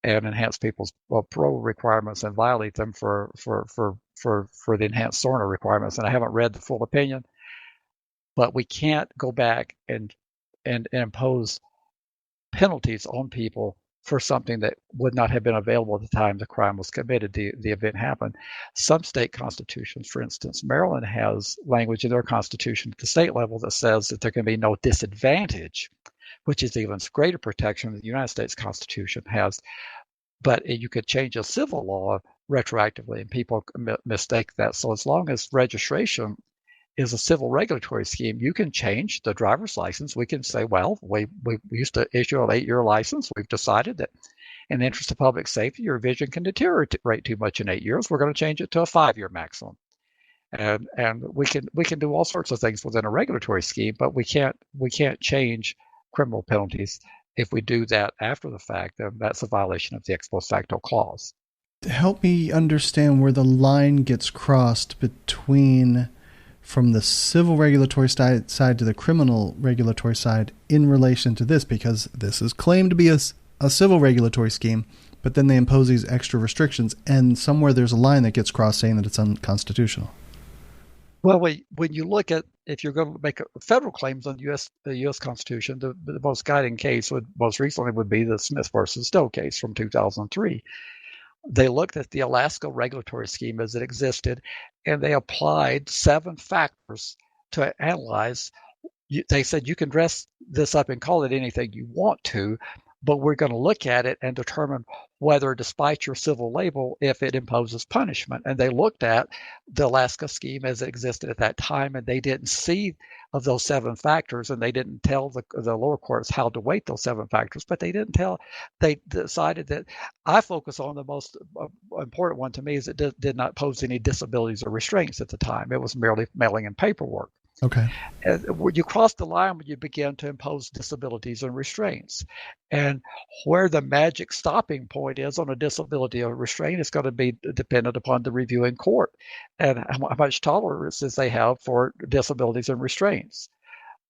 and enhance people's parole requirements and violate them for the enhanced SORNA requirements. And I haven't read the full opinion, but we can't go back and impose penalties on people for something that would not have been available at the time the crime was committed, the event happened. Some state constitutions, for instance, Maryland has language in their constitution at the state level that says that there can be no disadvantage, which is even greater protection than the United States Constitution has. But you could change a civil law retroactively, and people mistake that. So as long as registration is a civil regulatory scheme, you can change the driver's license. We can say, well, we used to issue an 8-year license. We've decided that in the interest of public safety, your vision can deteriorate too much in 8 years. We're going to change it to a 5-year maximum. And we can do all sorts of things within a regulatory scheme, but we can't change criminal penalties. If we do that after the fact, then that's a violation of the ex post facto clause. Help me understand where the line gets crossed between from the civil regulatory side to the criminal regulatory side in relation to this, because this is claimed to be a civil regulatory scheme, but then they impose these extra restrictions, and somewhere there's a line that gets crossed saying that it's unconstitutional. Well, when you look at, if you're going to make federal claims on the U.S. Constitution, the most guiding case most recently would be the Smith versus Stowe case from 2003. They looked at the Alaska regulatory scheme as it existed, and they applied 7 factors to analyze. They said you can dress this up and call it anything you want to, but we're going to look at it and determine whether, despite your civil label, if it imposes punishment. And they looked at the Alaska scheme as it existed at that time, and they didn't see of those 7 factors, and they didn't tell the lower courts how to weight those 7 factors, but they decided that I focus on the most important one to me is it did not pose any disabilities or restraints at the time. It was merely mailing in paperwork. Okay. When you cross the line, when you begin to impose disabilities and restraints, and where the magic stopping point is on a disability or restraint is going to be dependent upon the reviewing court and how much tolerances they have for disabilities and restraints.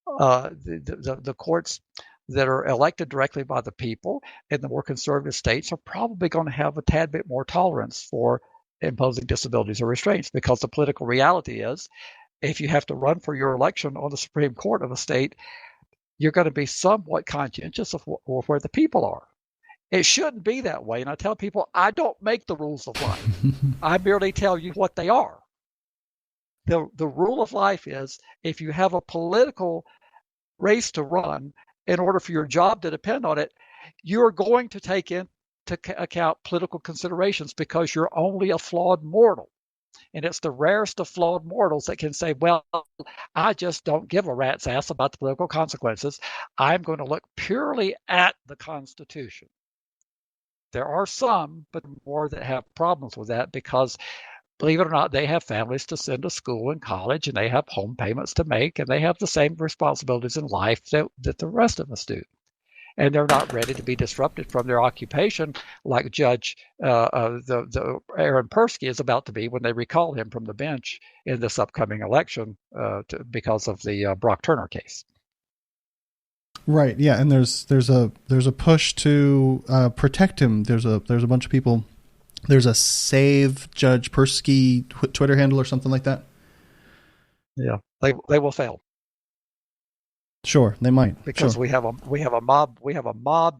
The courts that are elected directly by the people in the more conservative states are probably going to have a tad bit more tolerance for imposing disabilities or restraints, because the political reality is, if you have to run for your election on the Supreme Court of a state, you're going to be somewhat conscientious of where the people are. It shouldn't be that way. And I tell people, I don't make the rules of life. I merely tell you what they are. The rule of life is, if you have a political race to run, in order for your job to depend on it, you're going to take into account political considerations, because you're only a flawed mortal. And it's the rarest of flawed mortals that can say, well, I just don't give a rat's ass about the political consequences. I'm going to look purely at the Constitution. There are some, but more, that have problems with that, because, believe it or not, they have families to send to school and college, and they have home payments to make, and they have the same responsibilities in life that the rest of us do. And they're not ready to be disrupted from their occupation like Judge the Aaron Persky is about to be when they recall him from the bench in this upcoming election because of the Brock Turner case. Right. Yeah, and there's a push to protect him. There's a bunch of people. There's a Save Judge Persky Twitter handle or something like that. Yeah, they will fail. Sure, they might, because sure. we have a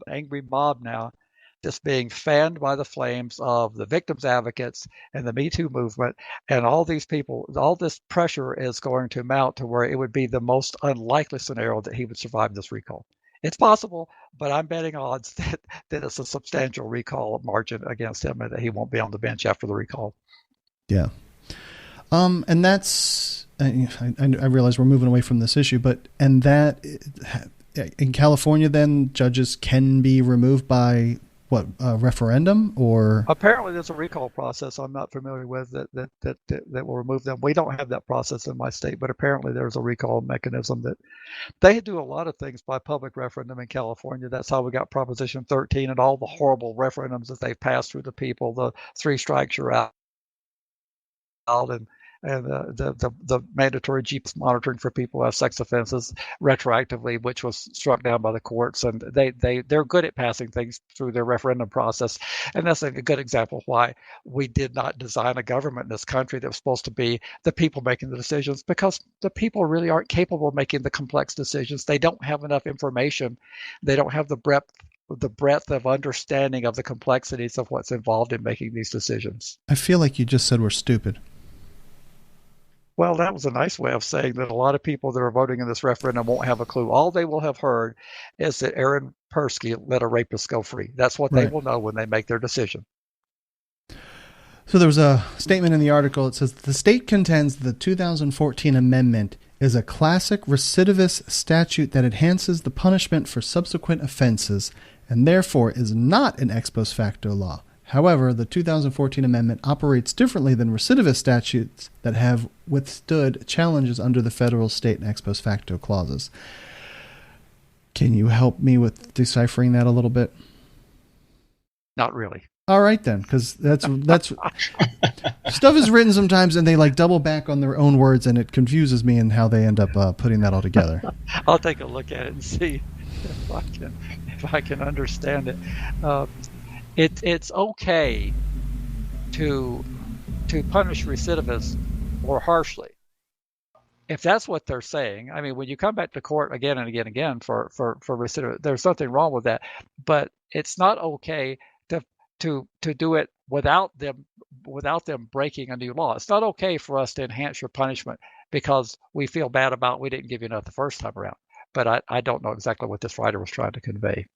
angry mob now that's being fanned by the flames of the victims advocates and the Me Too movement, and all these people. All this pressure is going to mount to where it would be the most unlikely scenario that he would survive this recall. It's possible, but I'm betting odds that it's a substantial recall margin against him, and that he won't be on the bench after the recall. Yeah, and that's. I realize we're moving away from this issue, but that in California, then judges can be removed by what, a referendum, or apparently there's a recall process I'm not familiar with that will remove them. We don't have that process in my state, but apparently there's a recall mechanism that they do a lot of things by public referendum in California. That's how we got Proposition 13 and all the horrible referendums that they've passed through the people. The 3 strikes you're out, and the mandatory GPS monitoring for people who have sex offenses retroactively, which was struck down by the courts. And they're good at passing things through their referendum process. And that's a good example of why we did not design a government in this country that was supposed to be the people making the decisions, because the people really aren't capable of making the complex decisions. They don't have enough information. They don't have the breadth of understanding of the complexities of what's involved in making these decisions. I feel like you just said we're stupid. Well, that was a nice way of saying that a lot of people that are voting in this referendum won't have a clue. All they will have heard is that Aaron Persky let a rapist go free. That's what they will know when they make their decision. So there was a statement in the article. It says, the state contends the 2014 amendment is a classic recidivist statute that enhances the punishment for subsequent offenses and therefore is not an ex post facto law. However, the 2014 amendment operates differently than recidivist statutes that have withstood challenges under the federal, state, and ex post facto clauses. Can you help me with deciphering that a little bit? Not really. All right, then, because that's stuff is written sometimes and they like double back on their own words, and it confuses me in how they end up putting that all together. I'll take a look at it and see if I can understand it. It's okay to punish recidivists more harshly. If that's what they're saying, I mean, when you come back to court again and again and again for recidivism, there's nothing wrong with that. But it's not okay to do it without them breaking a new law. It's not okay for us to enhance your punishment because we feel bad about we didn't give you enough the first time around. But I don't know exactly what this writer was trying to convey.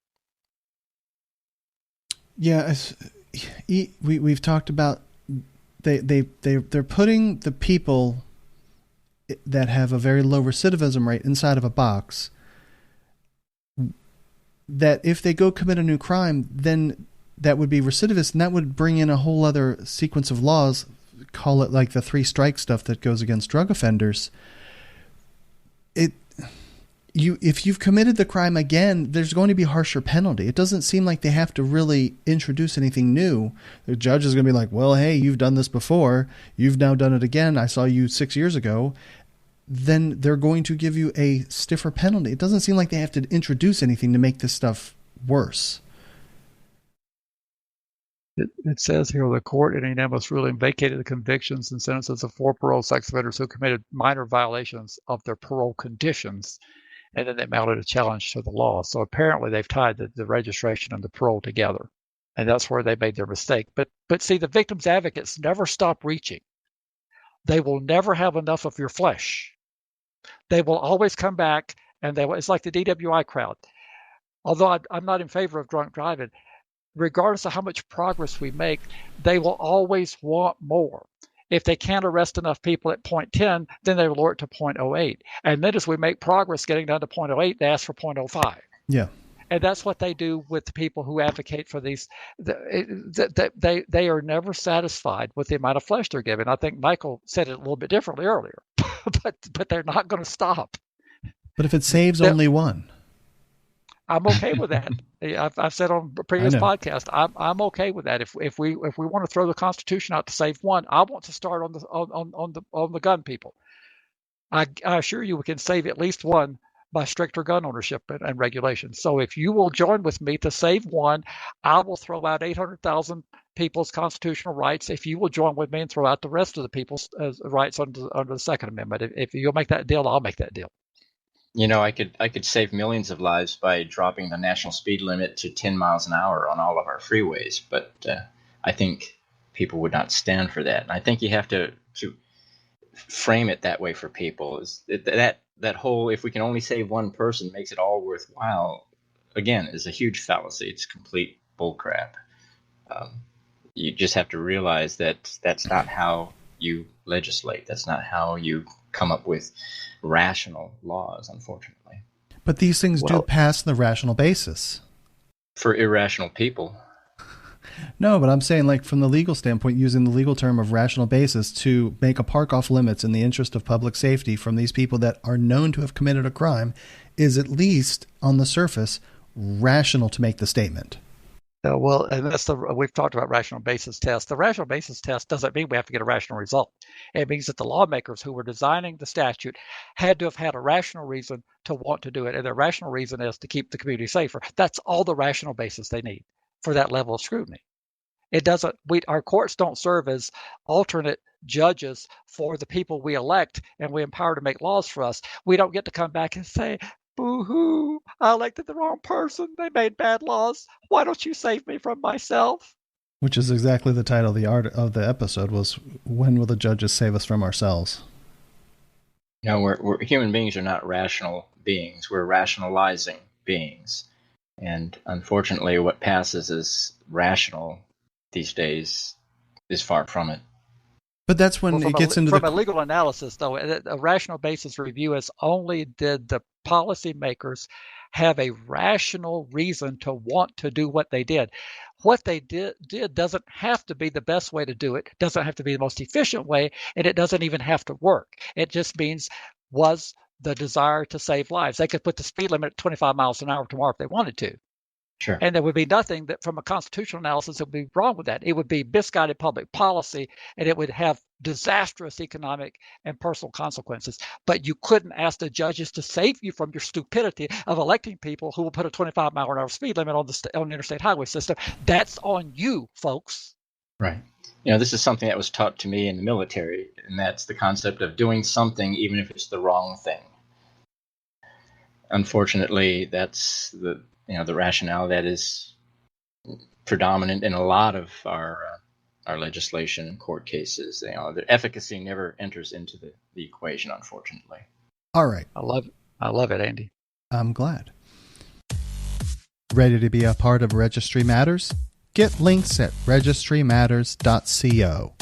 Yeah, we've talked about they're putting the people that have a very low recidivism rate inside of a box that if they go commit a new crime, then that would be recidivist, and that would bring in a whole other sequence of laws, call it like the 3 strike stuff that goes against drug offenders. If you've committed the crime again, there's going to be a harsher penalty. It doesn't seem like they have to really introduce anything new. The judge is going to be like, well, hey, you've done this before. You've now done it again. I saw you 6 years ago. Then they're going to give you a stiffer penalty. It doesn't seem like they have to introduce anything to make this stuff worse. It says here, the court in a unanimous ruling vacated the convictions and sentences of 4 parole sex offenders who committed minor violations of their parole conditions, and then they mounted a challenge to the law. So apparently they've tied the registration and the parole together, and that's where they made their mistake. But see, the victims' advocates never stop reaching. They will never have enough of your flesh. They will always come back, and it's like the DWI crowd. Although I'm not in favor of drunk driving, regardless of how much progress we make, they will always want more. If they can't arrest enough people at 0.10, then they lower it to 0.08. And then as we make progress getting down to 0.08, they ask for 0.05. Yeah. And that's what they do with the people who advocate for these. They are never satisfied with the amount of flesh they're given. I think Michael said it a little bit differently earlier, but they're not going to stop. But if it saves only one, I'm okay with that. I've said on previous podcasts, I'm okay with that. If we want to throw the Constitution out to save one, I want to start on the gun people. I assure you, we can save at least one by stricter gun ownership and regulation. So if you will join with me to save one, I will throw out 800,000 people's constitutional rights. If you will join with me and throw out the rest of the people's rights under the Second Amendment, if you'll make that deal, I'll make that deal. You know, I could save millions of lives by dropping the national speed limit to 10 miles an hour on all of our freeways, but I think people would not stand for that. And I think you have to frame it that way for people. Is that whole, if we can only save one person, makes it all worthwhile, again, is a huge fallacy. It's complete bullcrap. You just have to realize that that's not how you legislate. That's not how you come up with rational laws, unfortunately. But these things do pass the rational basis. For irrational people. No, but I'm saying, like, from the legal standpoint, using the legal term of rational basis to make a park off limits in the interest of public safety from these people that are known to have committed a crime is, at least on the surface, rational to make the statement. Well, and we've talked about rational basis test. The rational basis test doesn't mean we have to get a rational result. It means that the lawmakers who were designing the statute had to have had a rational reason to want to do it, and their rational reason is to keep the community safer. That's all the rational basis they need for that level of scrutiny. It doesn't. Our courts don't serve as alternate judges for the people we elect and we empower to make laws for us. We don't get to come back and say, boo-hoo, I elected the wrong person. They made bad laws. Why don't you save me from myself? Which is exactly the title of the episode was, when will the judges save us from ourselves? No, we're human beings are not rational beings. We're rationalizing beings. And unfortunately, what passes as rational these days is far from it. But that's when it gets into from a legal analysis, though, a rational basis review is only did the policymakers have a rational reason to want to do what they did. What they did doesn't have to be the best way to do it, doesn't have to be the most efficient way, and it doesn't even have to work. It just means was the desire to save lives. They could put the speed limit at 25 miles an hour tomorrow if they wanted to. Sure. And there would be nothing that from a constitutional analysis that would be wrong with that. It would be misguided public policy, and it would have disastrous economic and personal consequences. But you couldn't ask the judges to save you from your stupidity of electing people who will put a 25-mile-an-hour speed limit on the interstate highway system. That's on you, folks. Right. This is something that was taught to me in the military, and that's the concept of doing something even if it's the wrong thing. Unfortunately, that's the rationale that is predominant in a lot of our legislation and court cases. The efficacy never enters into the equation, unfortunately. All right. I love it, Andy. I'm glad. Ready to be a part of Registry Matters? Get links at registrymatters.co.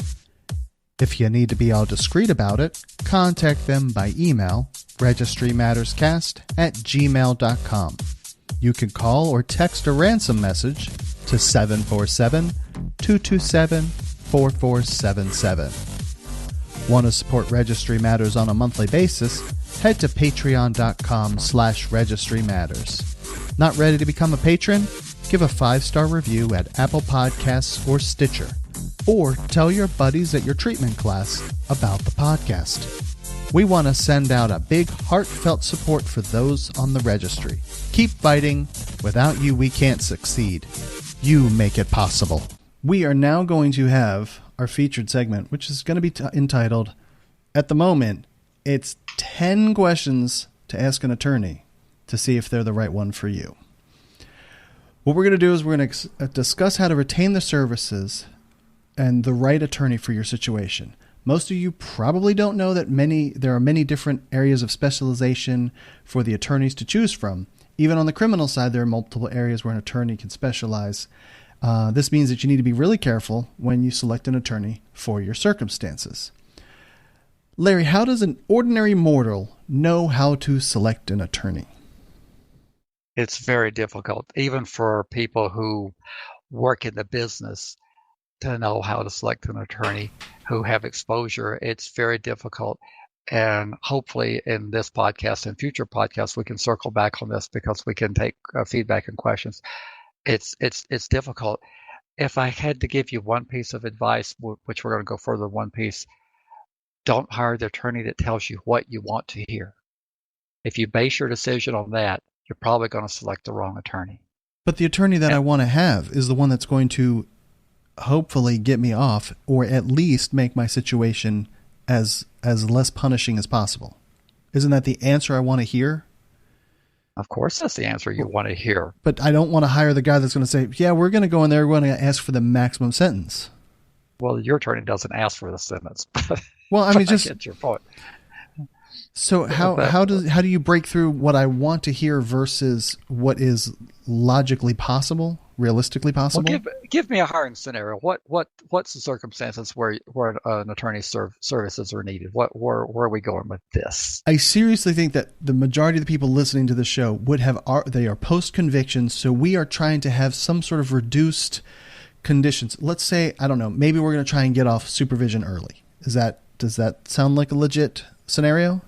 If you need to be all discreet about it, contact them by email, registrymatterscast@gmail.com. You can call or text a ransom message to 747-227-4477. Want to support Registry Matters on a monthly basis? Head to patreon.com/Registry Matters. Not ready to become a patron? Give a 5-star review at Apple Podcasts or Stitcher. Or tell your buddies at your treatment class about the podcast. We want to send out a big heartfelt support for those on the registry. Keep fighting. Without you, we can't succeed. You make it possible. We are now going to have our featured segment, which is going to be entitled, at the moment, it's 10 questions to ask an attorney to see if they're the right one for you. What we're going to do is we're going to discuss how to retain the services and the right attorney for your situation. Most of you probably don't know that there are many different areas of specialization for the attorneys to choose from. Even on the criminal side, there are multiple areas where an attorney can specialize. This means that you need to be really careful when you select an attorney for your circumstances. Larry, how does an ordinary mortal know how to select an attorney? It's very difficult, even for people who work in the business, to know how to select an attorney who have exposure. It's very difficult. And hopefully in this podcast and future podcasts, we can circle back on this because we can take feedback and questions. It's difficult. If I had to give you one piece of advice, which we're going to go further, one piece, don't hire the attorney that tells you what you want to hear. If you base your decision on that, you're probably going to select the wrong attorney. But the attorney that I want to have is the one that's going to hopefully get me off, or at least make my situation as less punishing as possible. Isn't that the answer I want to hear? Of course, that's the answer you want to hear. But I don't want to hire the guy that's going to say, yeah, we're going to go in there, we're going to ask for the maximum sentence. Well, your attorney doesn't ask for the sentence. Well, I mean, I get your point. So how do you break through what I want to hear versus what is logically possible, realistically possible? Well, give me a hiring scenario. What's the circumstances where an attorney's services are needed? Where are we going with this? I seriously think that the majority of the people listening to the show they are post conviction, so we are trying to have some sort of reduced conditions. Let's say, I don't know, maybe we're going to try and get off supervision early. Does that sound like a legit scenario?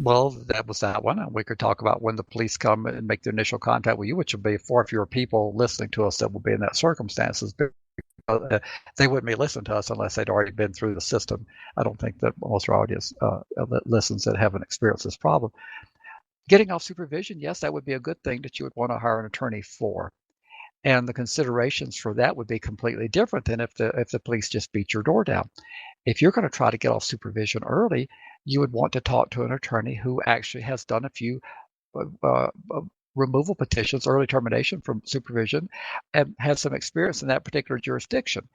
Well, that was that one. And we could talk about when the police come and make the initial contact with you, which would be far fewer people listening to us that will be in that circumstances. They wouldn't be listening to us unless they'd already been through the system. I don't think that most of our audience listens that haven't experienced this problem. Getting off supervision, yes, that would be a good thing that you would want to hire an attorney for. And the considerations for that would be completely different than if the police just beat your door down. If you're going to try to get off supervision early, you would want to talk to an attorney who actually has done a few removal petitions, early termination from supervision, and has some experience in that particular jurisdiction.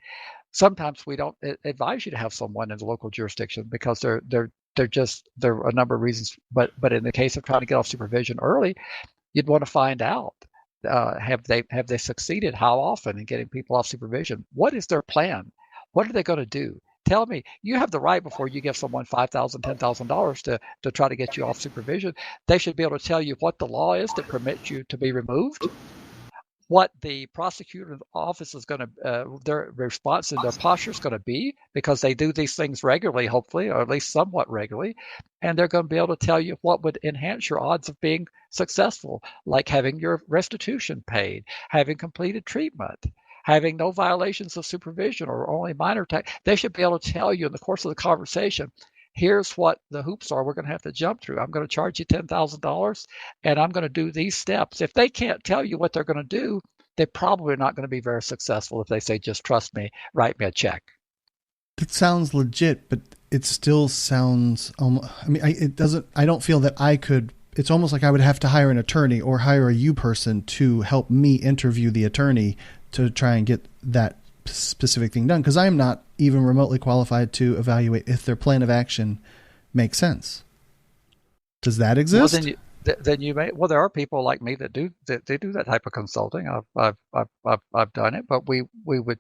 Sometimes we don't advise you to have someone in the local jurisdiction because there are a number of reasons. But in the case of trying to get off supervision early, you'd want to find out. Have they succeeded? How often in getting people off supervision? What is their plan? What are they going to do? Tell me. You have the right before you give someone $5,000, $10,000 to try to get you off supervision. They should be able to tell you what the law is that permits you to be removed, what the prosecutor's office is going to, their response and their posture is going to be, because they do these things regularly, hopefully, or at least somewhat regularly, and they're going to be able to tell you what would enhance your odds of being successful, like having your restitution paid, having completed treatment, having no violations of supervision or only minor tax. They should be able to tell you in the course of the conversation, here's what the hoops are we're going to have to jump through. I'm going to charge you $10,000 and I'm going to do these steps. If they can't tell you what they're going to do, they're probably not going to be very successful if they say, just trust me, write me a check. It sounds legit, but it still sounds, I don't feel that I could, it's almost like I would have to hire an attorney or hire a you person to help me interview the attorney to try and get that specific thing done, because I am not even remotely qualified to evaluate if their plan of action makes sense. Does that exist? Well, then you may. Well, there are people like me that do that type of consulting. I've done it, but we would,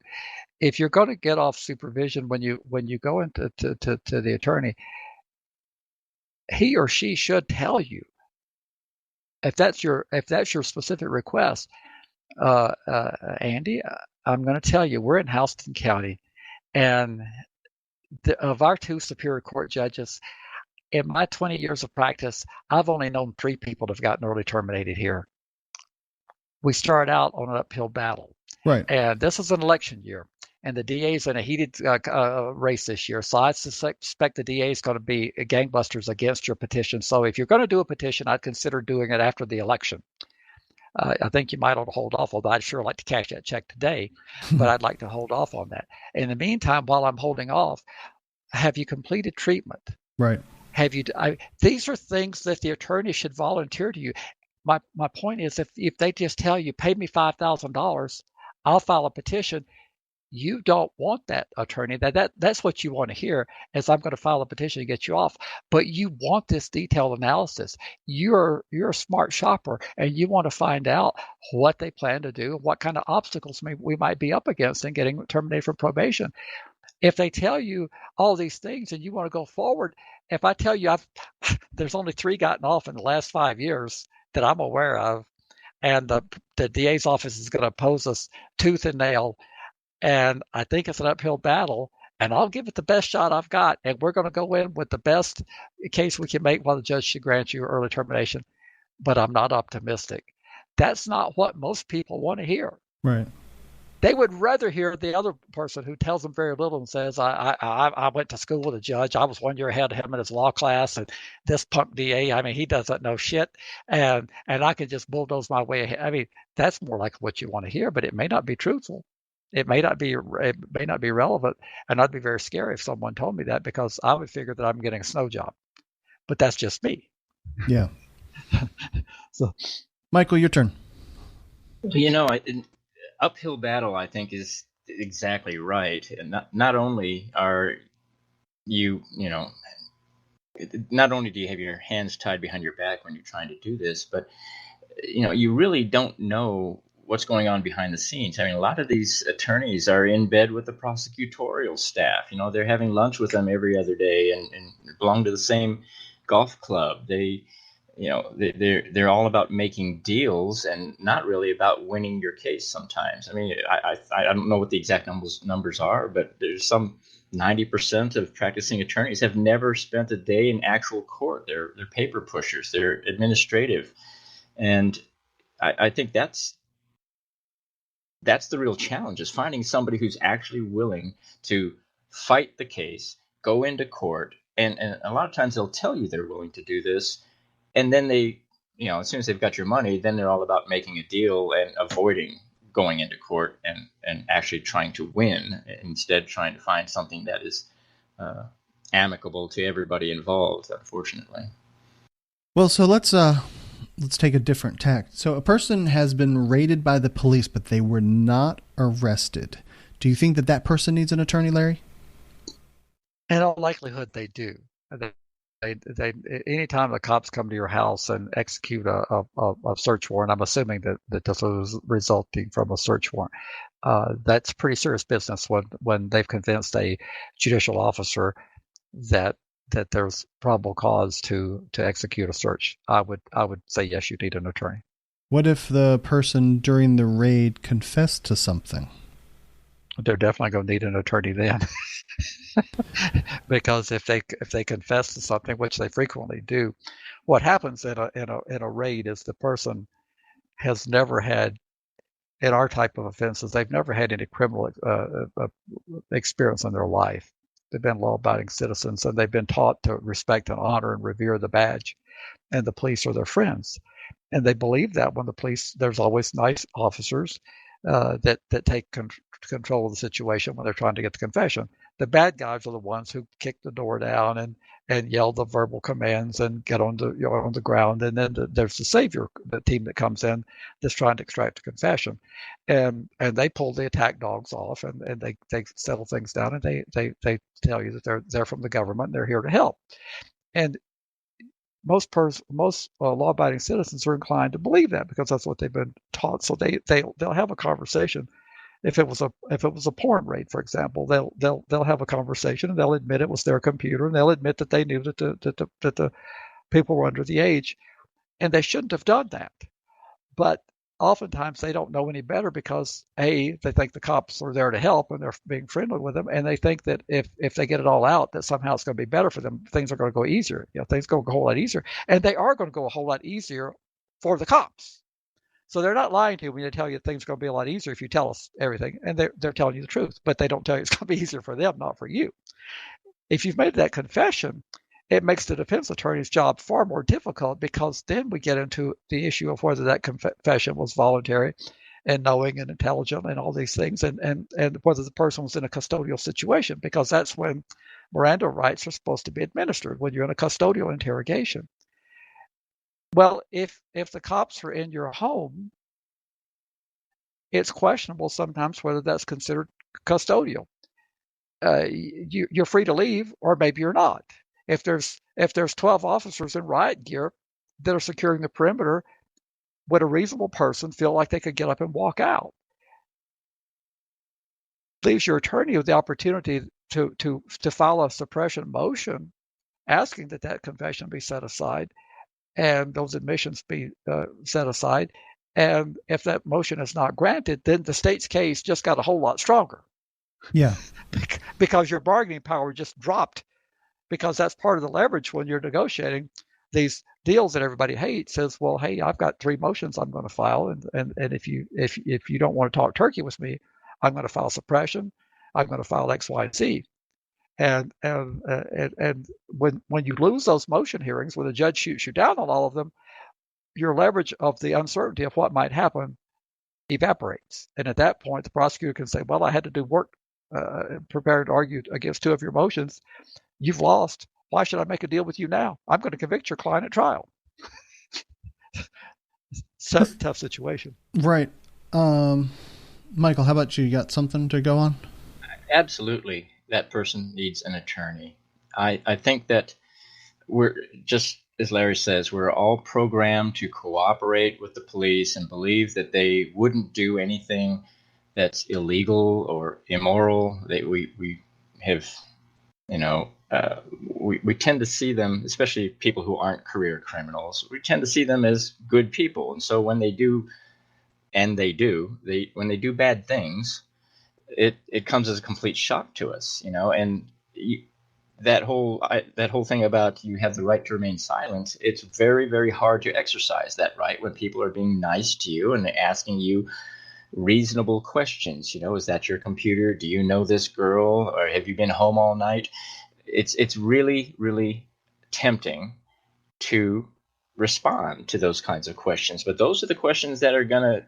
if you're going to get off supervision when you go into to the attorney, he or she should tell you if that's your specific request. Andy, I'm going to tell you, we're in Houston County, and of our two Superior Court judges, in my 20 years of practice, I've only known 3 people that have gotten early terminated here. We started out on an uphill battle. Right. And this is an election year, and the DA is in a heated race this year. So I suspect the DA is going to be gangbusters against your petition. So if you're going to do a petition, I'd consider doing it after the election. I think you might want to hold off, although I'd sure like to cash that check today, but I'd like to hold off on that. In the meantime, while I'm holding off, have you completed treatment? Right. These are things that the attorney should volunteer to you. My point is, if they just tell you, pay me $5,000, I'll file a petition. You don't want that attorney. That's what you want to hear, is I'm going to file a petition to get you off. But you want this detailed analysis. You're a smart shopper, and you want to find out what they plan to do, what kind of obstacles we might be up against in getting terminated from probation. If they tell you all these things and you want to go forward, if I tell you there's only 3 gotten off in the last 5 years that I'm aware of, and the DA's office is going to oppose us tooth and nail, and I think it's an uphill battle, and I'll give it the best shot I've got, and we're going to go in with the best case we can make while the judge should grant you early termination, but I'm not optimistic. That's not what most people want to hear. Right. They would rather hear the other person who tells them very little and says, I went to school with a judge. I was 1 year ahead of him in his law class, and this punk DA, he doesn't know shit, and I can just bulldoze my way ahead. That's more like what you want to hear, but it may not be truthful. It may not be relevant, and I'd be very scary if someone told me that, because I would figure that I'm getting a snow job. But that's just me. Yeah. So, Michael, your turn. Uphill battle, I think, is exactly right. And not only are not only do you have your hands tied behind your back when you're trying to do this, but you really don't know what's going on behind the scenes. A lot of these attorneys are in bed with the prosecutorial staff. They're having lunch with them every other day and belong to the same golf club. They're all about making deals and not really about winning your case sometimes. I don't know what the exact numbers are, but there's some 90% of practicing attorneys have never spent a day in actual court. They're paper pushers. They're administrative. And I think that's the real challenge, is finding somebody who's actually willing to fight the case, go into court, and a lot of times they'll tell you they're willing to do this, and then they, as soon as they've got your money, then they're all about making a deal and avoiding going into court and actually trying to win, instead trying to find something that is amicable to everybody involved, unfortunately. Well, so let's take a different tack. So a person has been raided by the police, but they were not arrested. Do you think that person needs an attorney, Larry? In all likelihood, they do. They anytime the cops come to your house and execute a search warrant, I'm assuming that this was resulting from a search warrant. That's pretty serious business when they've convinced a judicial officer that there's probable cause to execute a search. I would say yes, you need an attorney. What if the person during the raid confessed to something? They're definitely going to need an attorney then. Because if they confess to something, which they frequently do, what happens in a raid is the person has never had, in our type of offenses, they've never had any criminal experience in their life. They've been law-abiding citizens, and they've been taught to respect and honor and revere the badge, and the police are their friends. And they believe that when the police, there's always nice officers that take control of the situation when they're trying to get the confession. The bad guys are the ones who kick the door down and yell the verbal commands and get on the ground. And then there's the savior, the team that comes in that's trying to extract the confession, and they pull the attack dogs off and they settle things down, and they tell you that they're from the government and they're here to help. And most law-abiding citizens are inclined to believe that because that's what they've been taught. So they'll have a conversation. If it was a porn raid, for example, they'll have a conversation and they'll admit it was their computer, and they'll admit that they knew that the people were under the age, and they shouldn't have done that. But oftentimes they don't know any better because they think the cops are there to help and they're being friendly with them, and they think that if they get it all out, that somehow it's going to be better for them. Things are going to go easier. Things are going to go a whole lot easier, and they are going to go a whole lot easier for the cops. So they're not lying to you when they tell you things are going to be a lot easier if you tell us everything, and they're telling you the truth, but they don't tell you it's going to be easier for them, not for you. If you've made that confession, it makes the defense attorney's job far more difficult, because then we get into the issue of whether that confession was voluntary and knowing and intelligent and all these things, and whether the person was in a custodial situation, because that's when Miranda rights are supposed to be administered, when you're in a custodial interrogation. Well, if the cops are in your home, it's questionable sometimes whether that's considered custodial. You're free to leave, or maybe you're not. If there's 12 officers in riot gear that are securing the perimeter, would a reasonable person feel like they could get up and walk out? Leaves your attorney with the opportunity to file a suppression motion asking that confession be set aside and those admissions be set aside. And if that motion is not granted, then the state's case just got a whole lot stronger. Yeah. Because your bargaining power just dropped, because that's part of the leverage when you're negotiating these deals that everybody hates. Says, well, hey, I've got 3 motions I'm going to file, and if you don't want to talk turkey with me, I'm going to file suppression. I'm going to file X, Y, and Z. And when you lose those motion hearings, when the judge shoots you down on all of them, your leverage of the uncertainty of what might happen evaporates. And at that point, the prosecutor can say, well, I had to do work prepared to argue against 2 of your motions. You've lost. Why should I make a deal with you now? I'm going to convict your client at trial. So tough situation. Right. Michael, how about you? You got something to go on? Absolutely. That person needs an attorney. I think that we're, just as Larry says, we're all programmed to cooperate with the police and believe that they wouldn't do anything that's illegal or immoral. We have, we tend to see them, especially people who aren't career criminals, we tend to see them as good people. And so when they do, when they do bad things, it comes as a complete shock to us, and that whole thing about you have the right to remain silent. It's very, very hard to exercise that right when people are being nice to you and asking you reasonable questions. Is that your computer? Do you know this girl? Or have you been home all night? It's really, really tempting to respond to those kinds of questions. But those are the questions that are going to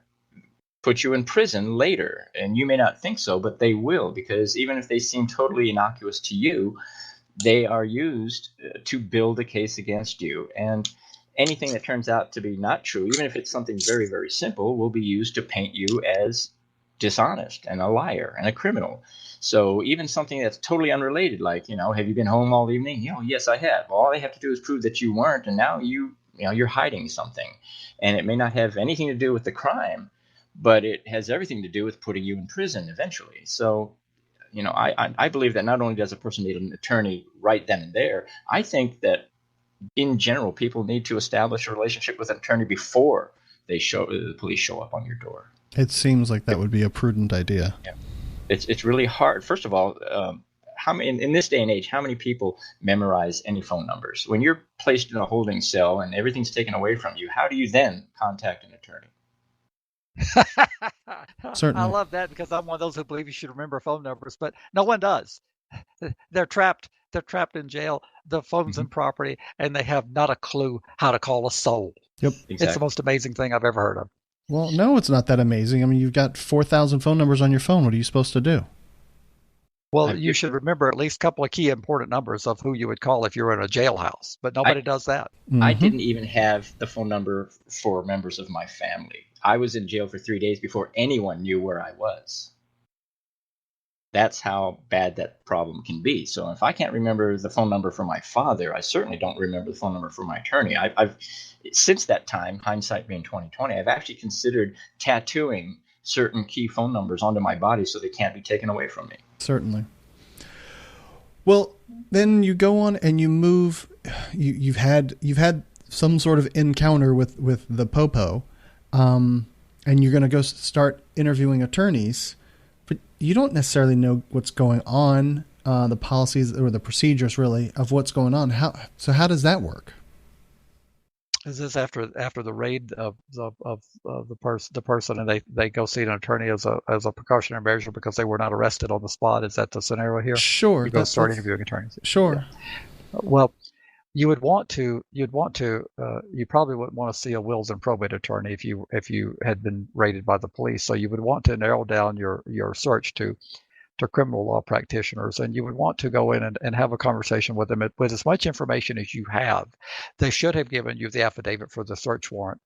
put you in prison later. And you may not think so, but they will, because even if they seem totally innocuous to you, they are used to build a case against you. And anything that turns out to be not true, even if it's something very, very simple, will be used to paint you as dishonest and a liar and a criminal. So even something that's totally unrelated, like, have you been home all evening? Yes, I have. Well, all they have to do is prove that you weren't, and now you're hiding something. And it may not have anything to do with the crime, but it has everything to do with putting you in prison eventually. So, I believe that not only does a person need an attorney right then and there, I think that in general, people need to establish a relationship with an attorney before the police show up on your door. It seems like that would be a prudent idea. Yeah. It's really hard. First of all, how many in this day and age, how many people memorize any phone numbers? When you're placed in a holding cell and everything's taken away from you, how do you then contact an attorney? Certainly. I love that, because I'm one of those who believe you should remember phone numbers, but no one does. They're trapped in jail. The phone's in property, and they have not a clue how to call a soul. Yep. Exactly. It's the most amazing thing I've ever heard of. Well, no, it's not that amazing. I mean, you've got 4,000 phone numbers on your phone. What are you supposed to do? Well, you should remember at least a couple of key important numbers of who you would call if you're in a jailhouse, but nobody does that. I didn't even have the phone number for members of my family. I was in jail for 3 days before anyone knew where I was. That's how bad that problem can be. So if I can't remember the phone number for my father, I certainly don't remember the phone number for my attorney. I've since that time, hindsight being 2020, I've actually considered tattooing certain key phone numbers onto my body so they can't be taken away from me. Certainly. Well, then you go on and you move. You've had some sort of encounter with the popo, and you're going to go start interviewing attorneys, but you don't necessarily know what's going on, the policies or the procedures really of what's going on. How does that work? Is this after the raid of the person, and they go see an attorney as a precautionary measure because they were not arrested on the spot? Is that the scenario here? Sure. You go start interviewing attorneys. Sure. Yeah. Well, you probably wouldn't want to see a wills and probate attorney if you had been raided by the police. So you would want to narrow down your search to criminal law practitioners, and you would want to go in and have a conversation with them with as much information as you have. They should have given you the affidavit for the search warrant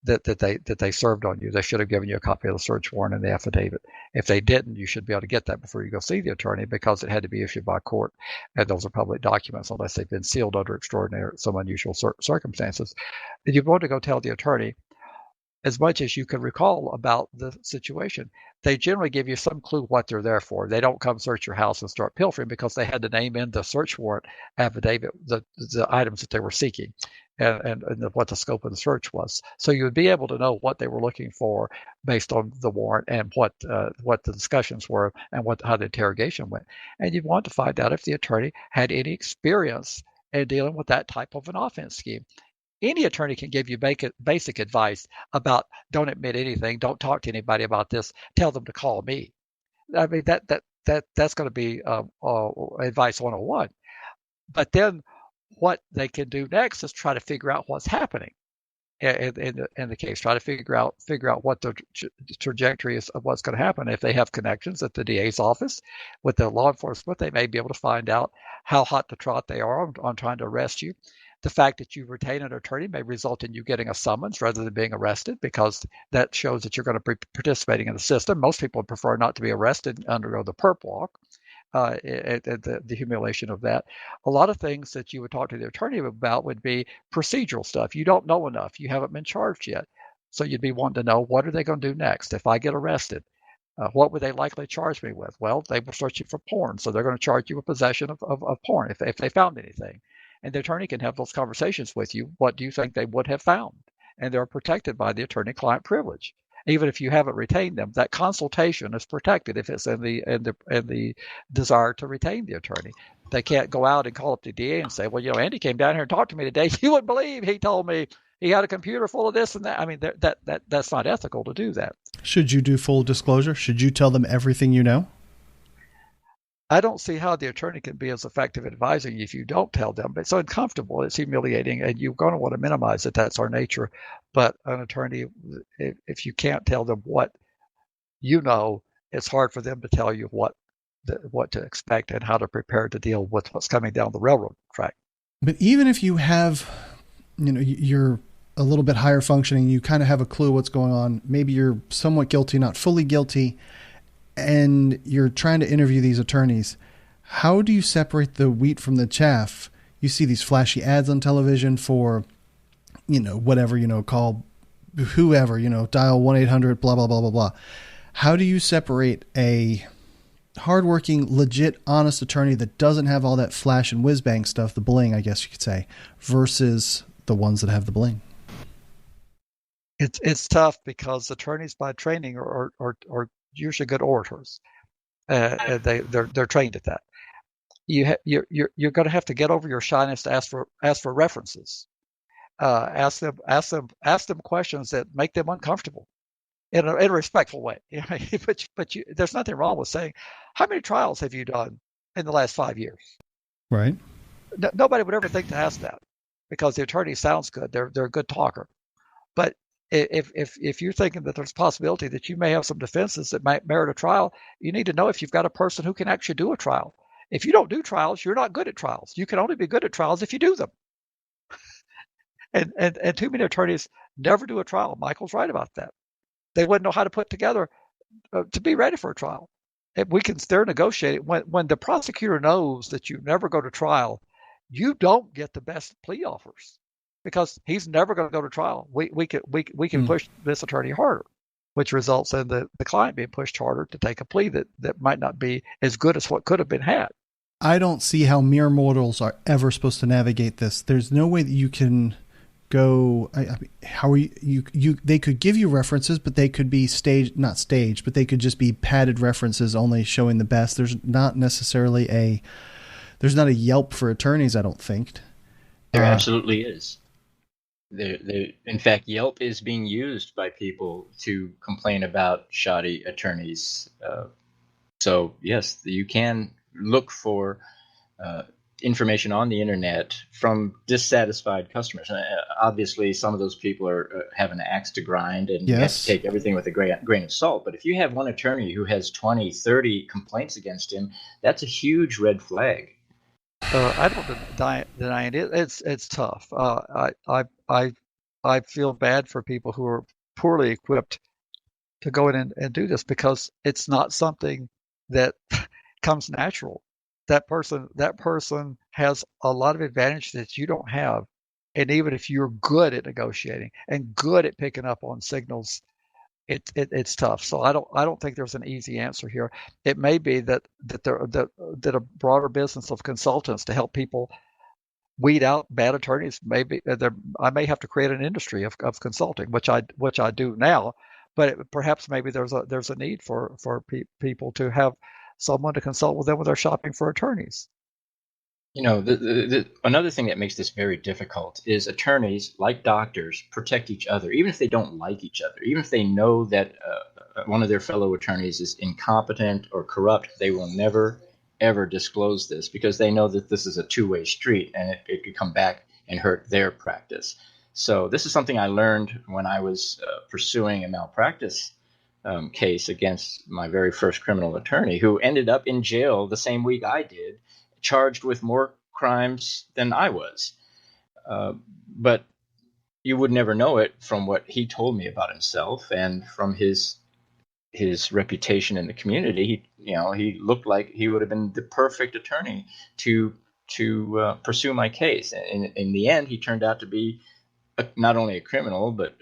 that they served on you. They should have given you a copy of the search warrant and the affidavit. If they didn't, you should be able to get that before you go see the attorney, because it had to be issued by court, and those are public documents unless they've been sealed under some unusual circumstances. And you'd want to go tell the attorney as much as you can recall about the situation. They generally give you some clue what they're there for. They don't come search your house and start pilfering, because they had to name in the search warrant affidavit the items that they were seeking and what the scope of the search was. So you would be able to know what they were looking for based on the warrant and what the discussions were and how the interrogation went. And you'd want to find out if the attorney had any experience in dealing with that type of an offense scheme. Any attorney can give you basic advice about don't admit anything, don't talk to anybody about this, tell them to call me. I mean, that's going to be advice 101. But then what they can do next is try to figure out what's happening in the case. Try to figure out what the trajectory is of what's going to happen. If they have connections at the DA's office with the law enforcement, they may be able to find out how hot to trot they are on trying to arrest you. The fact that you retain an attorney may result in you getting a summons rather than being arrested, because that shows that you're going to be participating in the system. Most people prefer not to be arrested and undergo the perp walk, the humiliation of that. A lot of things that you would talk to the attorney about would be procedural stuff. You don't know enough. You haven't been charged yet. So you'd be wanting to know, what are they going to do next if I get arrested? What would they likely charge me with? Well, they were searching for porn, so they're going to charge you with possession of porn if they found anything. And the attorney can have those conversations with you. What do you think they would have found? And they're protected by the attorney-client privilege. Even if you haven't retained them, that consultation is protected if it's in the desire to retain the attorney. They can't go out and call up the DA and say, well, Andy came down here and talked to me today. You wouldn't believe he told me he had a computer full of this and that. I mean, that's not ethical to do that. Should you do full disclosure? Should you tell them everything you know? I don't see how the attorney can be as effective advising you if you don't tell them. It's uncomfortable, it's humiliating, and you're going to want to minimize it. That's our nature. But an attorney, if you can't tell them what you know, it's hard for them to tell you what to expect and how to prepare to deal with what's coming down the railroad track. But even if you have, you're a little bit higher functioning, you kind of have a clue what's going on. Maybe you're somewhat guilty, not fully guilty, and you're trying to interview these attorneys. How do you separate the wheat from the chaff? You see these flashy ads on television for, whatever, call whoever, dial 1-800, blah, blah, blah, blah, blah. How do you separate a hardworking, legit, honest attorney that doesn't have all that flash and whiz bang stuff, the bling, I guess you could say, versus the ones that have the bling? It's tough because attorneys by training are usually good orators. They're trained at that. You're going to have to get over your shyness to ask for references. Ask them questions that make them uncomfortable in a respectful way. But there's nothing wrong with saying, how many trials have you done in the last 5 years? Right. Nobody would ever think to ask that because the attorney sounds good. They're a good talker. But if you're thinking that there's a possibility that you may have some defenses that might merit a trial, you need to know if you've got a person who can actually do a trial. If you don't do trials, you're not good at trials. You can only be good at trials if you do them. And too many attorneys never do a trial. Michael's right about that. They wouldn't know how to put together to be ready for a trial. They're negotiating. When the prosecutor knows that you never go to trial, you don't get the best plea offers because he's never going to go to trial. We can push this attorney harder, which results in the client being pushed harder to take a plea that might not be as good as what could have been had. I don't see how mere mortals are ever supposed to navigate this. There's no way that you can go. How are you? They could give you references, but they could be not staged, but they could just be padded references, only showing the best. There's not necessarily there's not a Yelp for attorneys, I don't think. There absolutely is. In fact, Yelp is being used by people to complain about shoddy attorneys. So yes, you can look for information on the internet from dissatisfied customers. Obviously, some of those people have an axe to grind, and you have to take everything with a grain of salt. But if you have one attorney who has 20, 30 complaints against him, that's a huge red flag. I don't deny it. It's tough. I feel bad for people who are poorly equipped to go in and do this because it's not something that comes natural. That person has a lot of advantage that you don't have, and even if you're good at negotiating and good at picking up on signals, it's tough. So I don't think there's an easy answer here. It may be that a broader business of consultants to help people weed out bad attorneys. Maybe I may have to create an industry of consulting, which I do now. But perhaps maybe there's a need for people to have someone to consult with them when they're shopping for attorneys. You know, another thing that makes this very difficult is attorneys, like doctors, protect each other, even if they don't like each other. Even if they know that one of their fellow attorneys is incompetent or corrupt, they will never, ever disclose this because they know that this is a two-way street and it could come back and hurt their practice. So this is something I learned when I was pursuing a malpractice case against my very first criminal attorney, who ended up in jail the same week I did, charged with more crimes than I was. But you would never know it from what he told me about himself and from his reputation in the community. He looked like he would have been the perfect attorney to pursue my case. And in the end, he turned out to be not only a criminal, but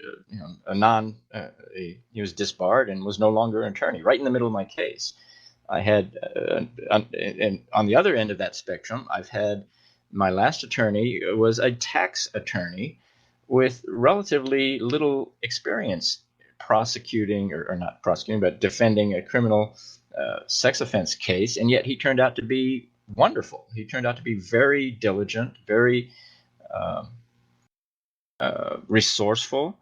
he was disbarred and was no longer an attorney. Right in the middle of my case, I had, and on the other end of that spectrum, I've had my last attorney was a tax attorney with relatively little experience prosecuting, or not prosecuting, but defending a criminal sex offense case, and yet he turned out to be wonderful. He turned out to be very diligent, very resourceful,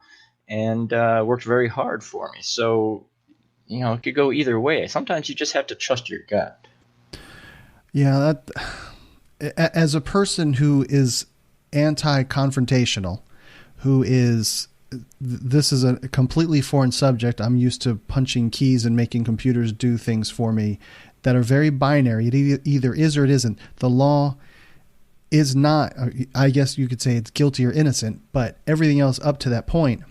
and worked very hard for me. So, it could go either way. Sometimes you just have to trust your gut. Yeah, as a person who is anti-confrontational, this is a completely foreign subject. I'm used to punching keys and making computers do things for me that are very binary. It either is or it isn't. The law is not, I guess you could say it's guilty or innocent, but everything else up to that point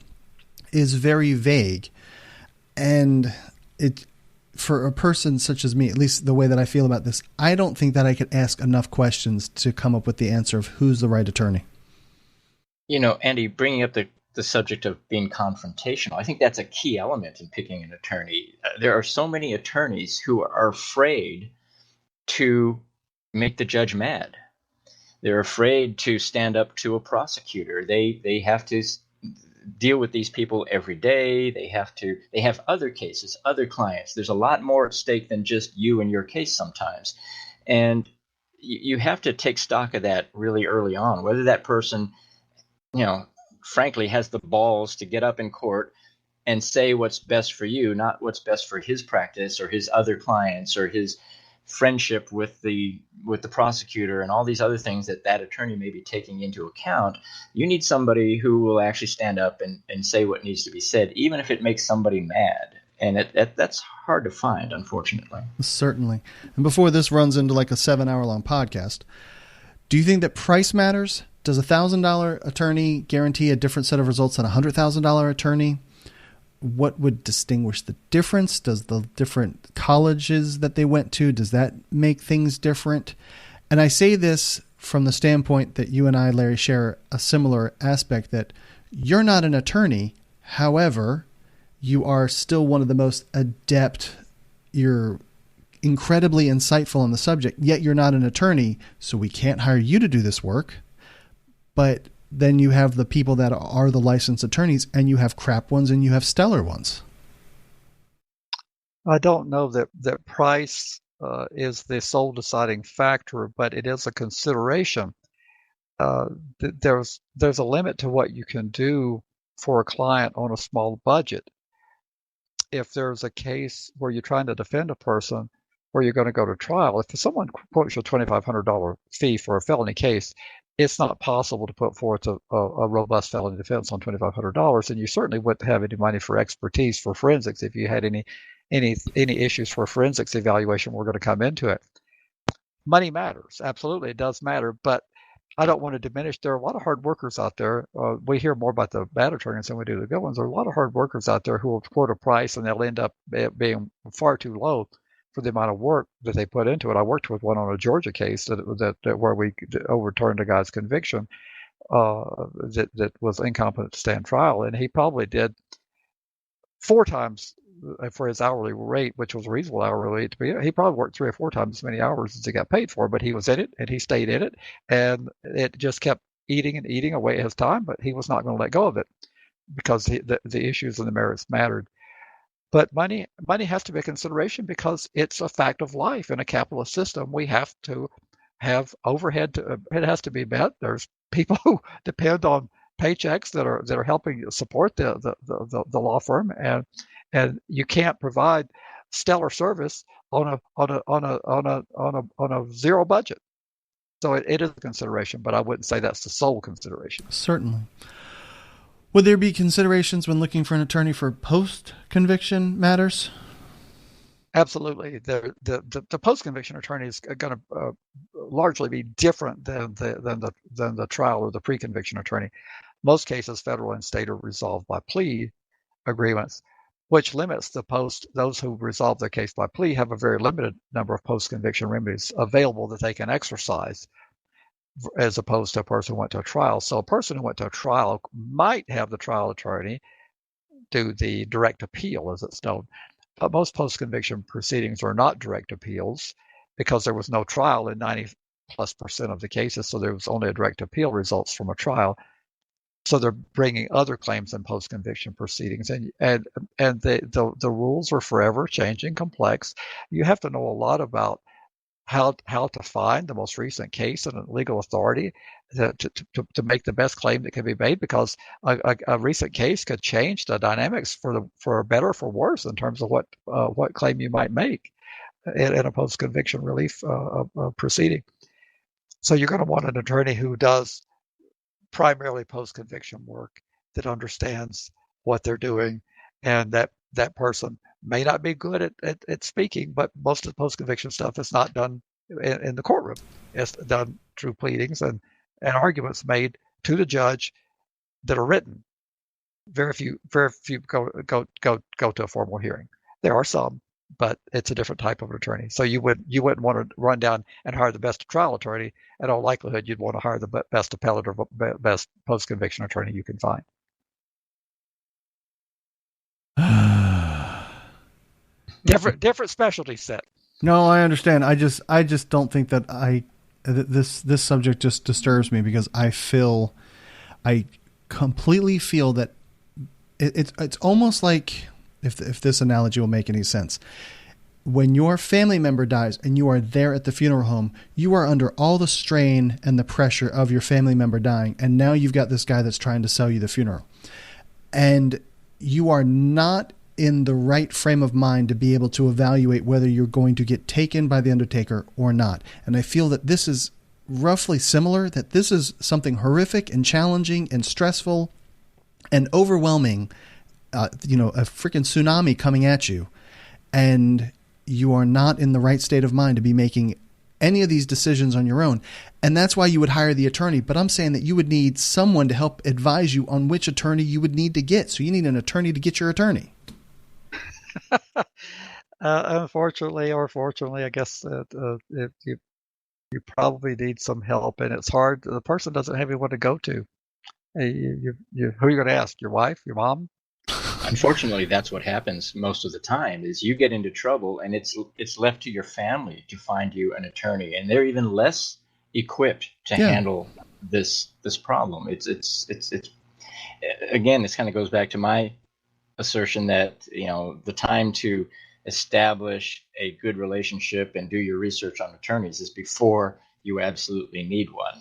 is very vague. And for a person such as me, at least the way that I feel about this, I don't think that I could ask enough questions to come up with the answer of who's the right attorney. Andy, bringing up the subject of being confrontational, I think that's a key element in picking an attorney. There are so many attorneys who are afraid to make the judge mad. They're afraid to stand up to a prosecutor. They have to deal with these people every day. They have other cases, other clients. There's a lot more at stake than just you and your case sometimes. And you have to take stock of that really early on, whether that person, frankly, has the balls to get up in court and say what's best for you, not what's best for his practice or his other clients or his friendship with the prosecutor and all these other things that attorney may be taking into account. You need somebody who will actually stand up and say what needs to be said, even if it makes somebody mad. And that's hard to find, unfortunately. Certainly. And before this runs into like a 7-hour-long podcast, do you think that price matters? Does a $1,000 attorney guarantee a different set of results than a $100,000 attorney? What would distinguish the difference? Does the different colleges that they went to, does that make things different? And I say this from the standpoint that you and I, Larry, share a similar aspect, that you're not an attorney. However, you are still one of the most adept. You're incredibly insightful on the subject, yet you're not an attorney. So we can't hire you to do this work. But then you have the people that are the licensed attorneys, and you have crap ones and you have stellar ones. I don't know that price is the sole deciding factor, but it is a consideration. There's a limit to what you can do for a client on a small budget. If there's a case where you're trying to defend a person, where you're going to go to trial, if someone quotes you a $2,500 fee for a felony case, it's not possible to put forth a robust felony defense on $2,500, and you certainly wouldn't have any money for expertise for forensics if you had any issues for forensics evaluation. We're going to come into it. Money matters, absolutely, it does matter, but I don't want to diminish. There are a lot of hard workers out there. We hear more about the bad attorneys than we do the good ones. There are a lot of hard workers out there who will quote a price and they'll end up being far too low for the amount of work that they put into it. I worked with one on a Georgia case that where we overturned a guy's conviction that was incompetent to stand trial, and he probably did 4 times for his hourly rate, which was a reasonable hourly rate. He probably worked 3 or 4 times as many hours as he got paid for, but he was in it and he stayed in it, and it just kept eating away at his time. But he was not going to let go of it because the issues and the merits mattered. But money has to be a consideration because it's a fact of life in a capitalist system. We have to have overhead. It has to be met. There's people who depend on paychecks that are helping support the law firm, and you can't provide stellar service on a zero budget. So it is a consideration, but I wouldn't say that's the sole consideration. Certainly. Would there be considerations when looking for an attorney for post-conviction matters? Absolutely. The post-conviction attorney is going to largely be different than the trial or the pre-conviction attorney. Most cases, federal and state, are resolved by plea agreements, which limits those who resolve their case by plea have a very limited number of post-conviction remedies available that they can exercise, as opposed to a person who went to a trial. So a person who went to a trial might have the trial attorney do the direct appeal, as it's known. But most post-conviction proceedings are not direct appeals because there was no trial in 90+% of the cases, so there was only a direct appeal results from a trial. So they're bringing other claims in post-conviction proceedings, and the rules are forever changing, complex. You have to know a lot about how to find the most recent case and a legal authority to make the best claim that can be made, because a recent case could change the dynamics for better or for worse in terms of what claim you might make in a post-conviction relief proceeding. So you're going to want an attorney who does primarily post-conviction work, that understands what they're doing, and that person may not be good at speaking, but most of the post-conviction stuff is not done in the courtroom. It's done through pleadings and arguments made to the judge that are written. Very few go to a formal hearing. There are some, but it's a different type of an attorney. So you wouldn't want to run down and hire the best trial attorney. In all likelihood, you'd want to hire the best appellate or best post-conviction attorney you can find. Different specialty set. No, I understand. I just don't think that this subject just disturbs me, because I completely feel that it's almost like, if this analogy will make any sense, when your family member dies and you are there at the funeral home, you are under all the strain and the pressure of your family member dying. And now you've got this guy that's trying to sell you the funeral. And you are not in the right frame of mind to be able to evaluate whether you're going to get taken by the undertaker or not. And I feel that this is roughly similar, that this is something horrific and challenging and stressful and overwhelming, a freaking tsunami coming at you. And you are not in the right state of mind to be making any of these decisions on your own. And that's why you would hire the attorney. But I'm saying that you would need someone to help advise you on which attorney you would need to get. So you need an attorney to get your attorney. Unfortunately or fortunately, I guess you probably need some help, and it's hard. The person doesn't have anyone to go to. Who are you going to ask? Your wife? Your mom? Unfortunately, that's what happens most of the time, is you get into trouble and it's left to your family to find you an attorney, and they're even less equipped to handle this problem. It's again, this kind of goes back to my assertion that, the time to establish a good relationship and do your research on attorneys is before you absolutely need one.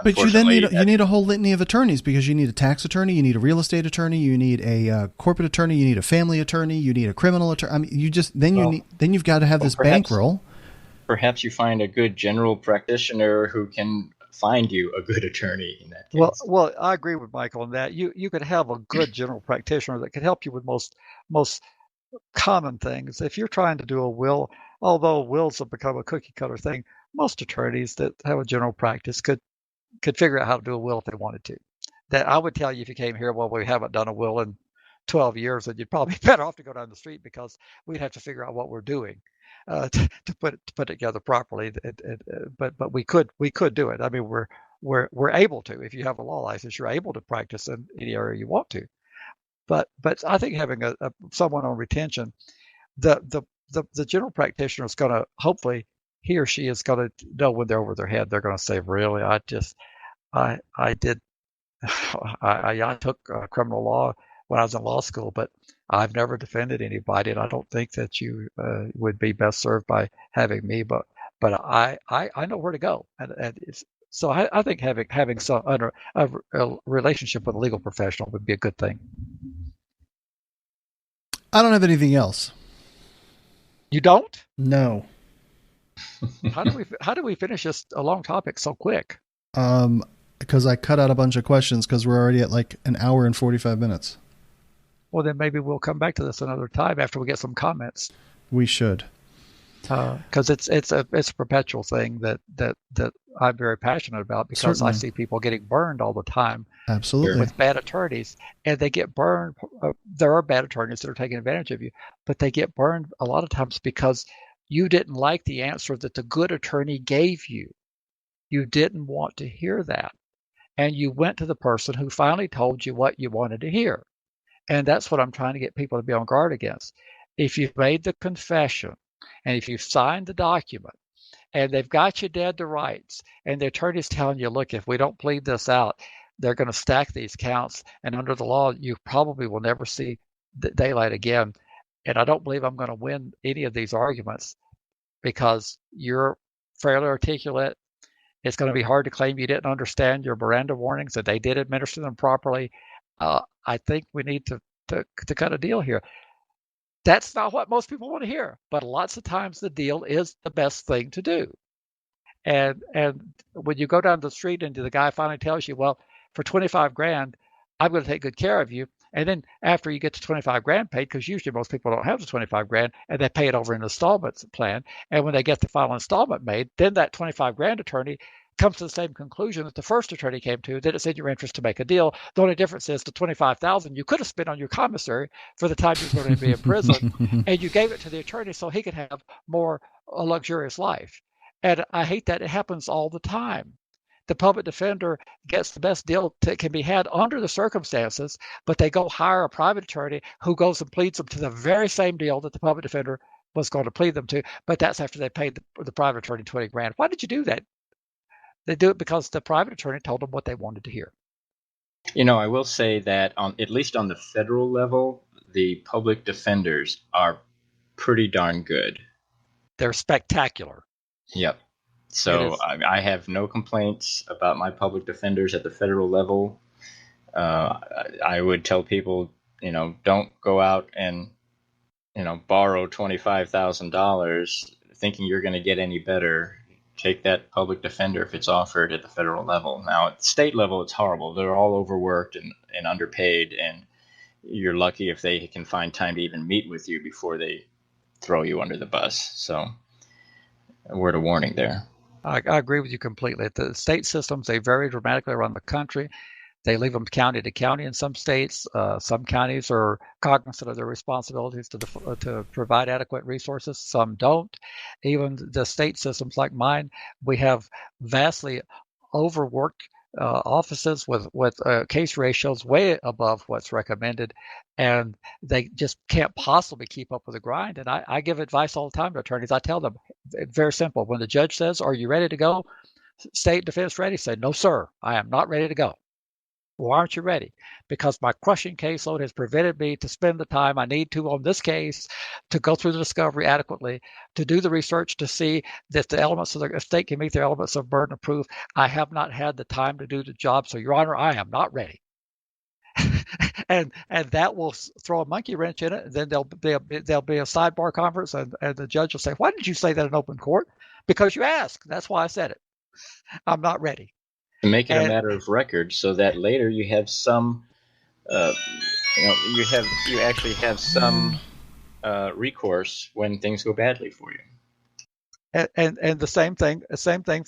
But you then need a whole litany of attorneys, because you need a tax attorney, you need a real estate attorney, you need a corporate attorney, you need a family attorney, you need a criminal attorney. I mean, you've got to have this bankroll. Perhaps you find a good general practitioner who can find you a good attorney in that case. Well, I agree with Michael on that. You could have a good general practitioner that could help you with most common things. If you're trying to do a will, although wills have become a cookie cutter thing, most attorneys that have a general practice could figure out how to do a will if they wanted to. That I would tell you, if you came here, well, we haven't done a will in 12 years, then you'd probably be better off to go down the street, because we'd have to figure out what we're doing to put it together properly. But we could do it. I mean, we're able to. If you have a law license, you're able to practice in any area you want to. But I think having someone on retention, the general practitioner is going to, hopefully he or she is going to know when they're over their head. They're going to say, really, I took criminal law when I was in law school, but I've never defended anybody, and I don't think that you would be best served by having me. But I know where to go, so I think having some a relationship with a legal professional would be a good thing. I don't have anything else. You don't? No. How do we finish this a long topic so quick? Because I cut out a bunch of questions, because we're already at like an hour and 45 minutes. Well, then maybe we'll come back to this another time after we get some comments. We should. Because it's a perpetual thing that I'm very passionate about, because certainly. I see people getting burned all the time. Absolutely. With bad attorneys, and they get burned. There are bad attorneys that are taking advantage of you, but they get burned a lot of times because you didn't like the answer that the good attorney gave you. You didn't want to hear that, and you went to the person who finally told you what you wanted to hear. And that's what I'm trying to get people to be on guard against. If you've made the confession, and if you've signed the document, and they've got you dead to rights, and the attorney's telling you, look, if we don't plead this out, they're going to stack these counts, and under the law, you probably will never see the daylight again. And I don't believe I'm going to win any of these arguments, because you're fairly articulate. It's going to be hard to claim you didn't understand your Miranda warnings, that they did administer them properly. I think we need to cut a deal here. That's not what most people want to hear, but lots of times the deal is the best thing to do. And when you go down the street and the guy finally tells you, well, for 25 grand, I'm going to take good care of you. And then after you get to 25 grand paid, because usually most people don't have the 25 grand, and they pay it over an installment plan. And when they get the final installment made, then that 25 grand attorney comes to the same conclusion that the first attorney came to, that it's in your interest to make a deal. The only difference is the 25,000 you could have spent on your commissary for the time you're going to be in prison, and you gave it to the attorney so he could have a luxurious life. And I hate that it happens all the time. The public defender gets the best deal that can be had under the circumstances, but they go hire a private attorney who goes and pleads them to the very same deal that the public defender was going to plead them to, but that's after they paid the private attorney 20 grand. Why did you do that? They do it because the private attorney told them what they wanted to hear. I will say that at least on the federal level, the public defenders are pretty darn good. They're spectacular. Yep. So I have no complaints about my public defenders at the federal level. I would tell people, don't go out and, borrow $25,000 thinking you're going to get any better. Take that public defender if it's offered at the federal level. Now, at the state level, it's horrible. They're all overworked and underpaid, and you're lucky if they can find time to even meet with you before they throw you under the bus. So, a word of warning there. I agree with you completely. The state systems, they vary dramatically around the country. They leave them county to county in some states. Some counties are cognizant of their responsibilities to provide adequate resources. Some don't. Even the state systems like mine, we have vastly overworked offices with case ratios way above what's recommended, and they just can't possibly keep up with the grind. And I give advice all the time to attorneys. I tell them, very simple. When the judge says, "Are you ready to go? State defense ready?" Say, "No, sir, I am not ready to go." Why aren't you ready? Because my crushing caseload has prevented me to spend the time I need to on this case, to go through the discovery adequately, to do the research to see that the elements of the state can meet their elements of burden of proof. I have not had the time to do the job. So, Your Honor, I am not ready. and that will throw a monkey wrench in it. And then there'll be a sidebar conference, and the judge will say, "Why did you say that in open court?" "Because you asked. That's why I said it. I'm not ready." To make it a matter of record, so that later you have some, you actually have some recourse when things go badly for you. And the same thing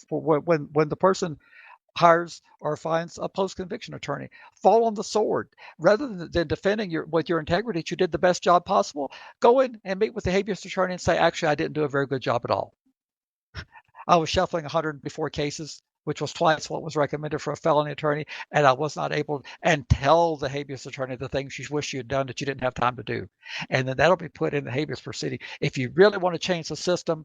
for when the person hires or finds a post-conviction attorney. Fall on the sword. Rather than defending with your integrity that you did the best job possible, go in and meet with the habeas attorney and say, "Actually, I didn't do a very good job at all. I was shuffling 104 cases, which was twice what was recommended for a felony attorney, and I was not able to," and tell the habeas attorney the things you wish you had done that you didn't have time to do. And then that'll be put in the habeas proceeding. If you really want to change the system,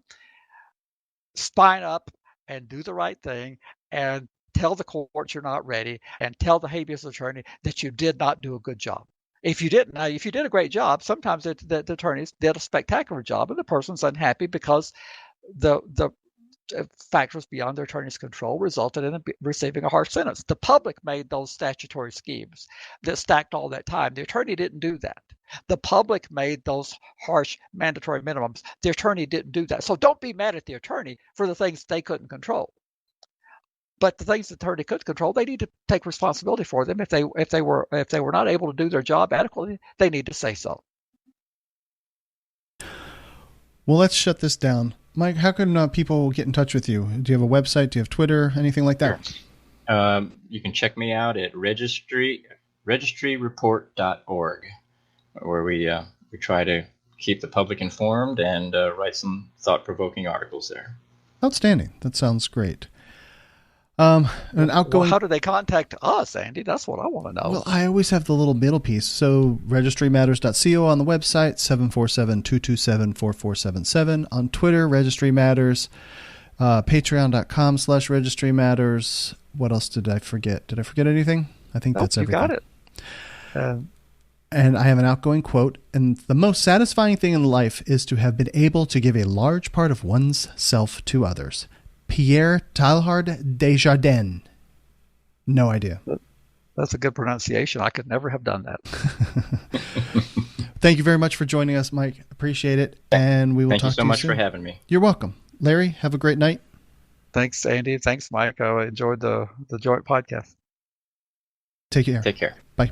spine up and do the right thing and tell the courts you're not ready, and tell the habeas attorney that you did not do a good job. If you didn't, if you did a great job, sometimes the attorneys did a spectacular job and the person's unhappy because the factors beyond their attorney's control resulted in receiving a harsh sentence. The public made those statutory schemes that stacked all that time. The attorney didn't do that. The public made those harsh mandatory minimums. The attorney didn't do that. So don't be mad at the attorney for the things they couldn't control. But the things the attorney could control, they need to take responsibility for them. If they were not able to do their job adequately, they need to say so. Well, let's shut this down. Mike, how can people get in touch with you? Do you have a website? Do you have Twitter? Anything like that? Sure. You can check me out at registryreport.org, where we try to keep the public informed and write some thought-provoking articles there. Outstanding. That sounds great. An outgoing. Well, how do they contact us, Andy? That's what I want to know. Well, I always have the little middle piece. So registrymatters.co on the website, 747-227-4477. On Twitter, Registry Matters. Patreon.com/Registry Matters. What else did I forget? Did I forget anything? I think that's everything. You got it. And I have an outgoing quote. And the most satisfying thing in life is to have been able to give a large part of one's self to others. Pierre Teilhard Desjardins. No idea. That's a good pronunciation. I could never have done that. Thank you very much for joining us, Mike. Appreciate it. And we will talk to you soon. Thank you so much for having me. You're welcome. Larry, have a great night. Thanks, Andy. Thanks, Mike. I enjoyed the joint podcast. Take care. Take care. Bye.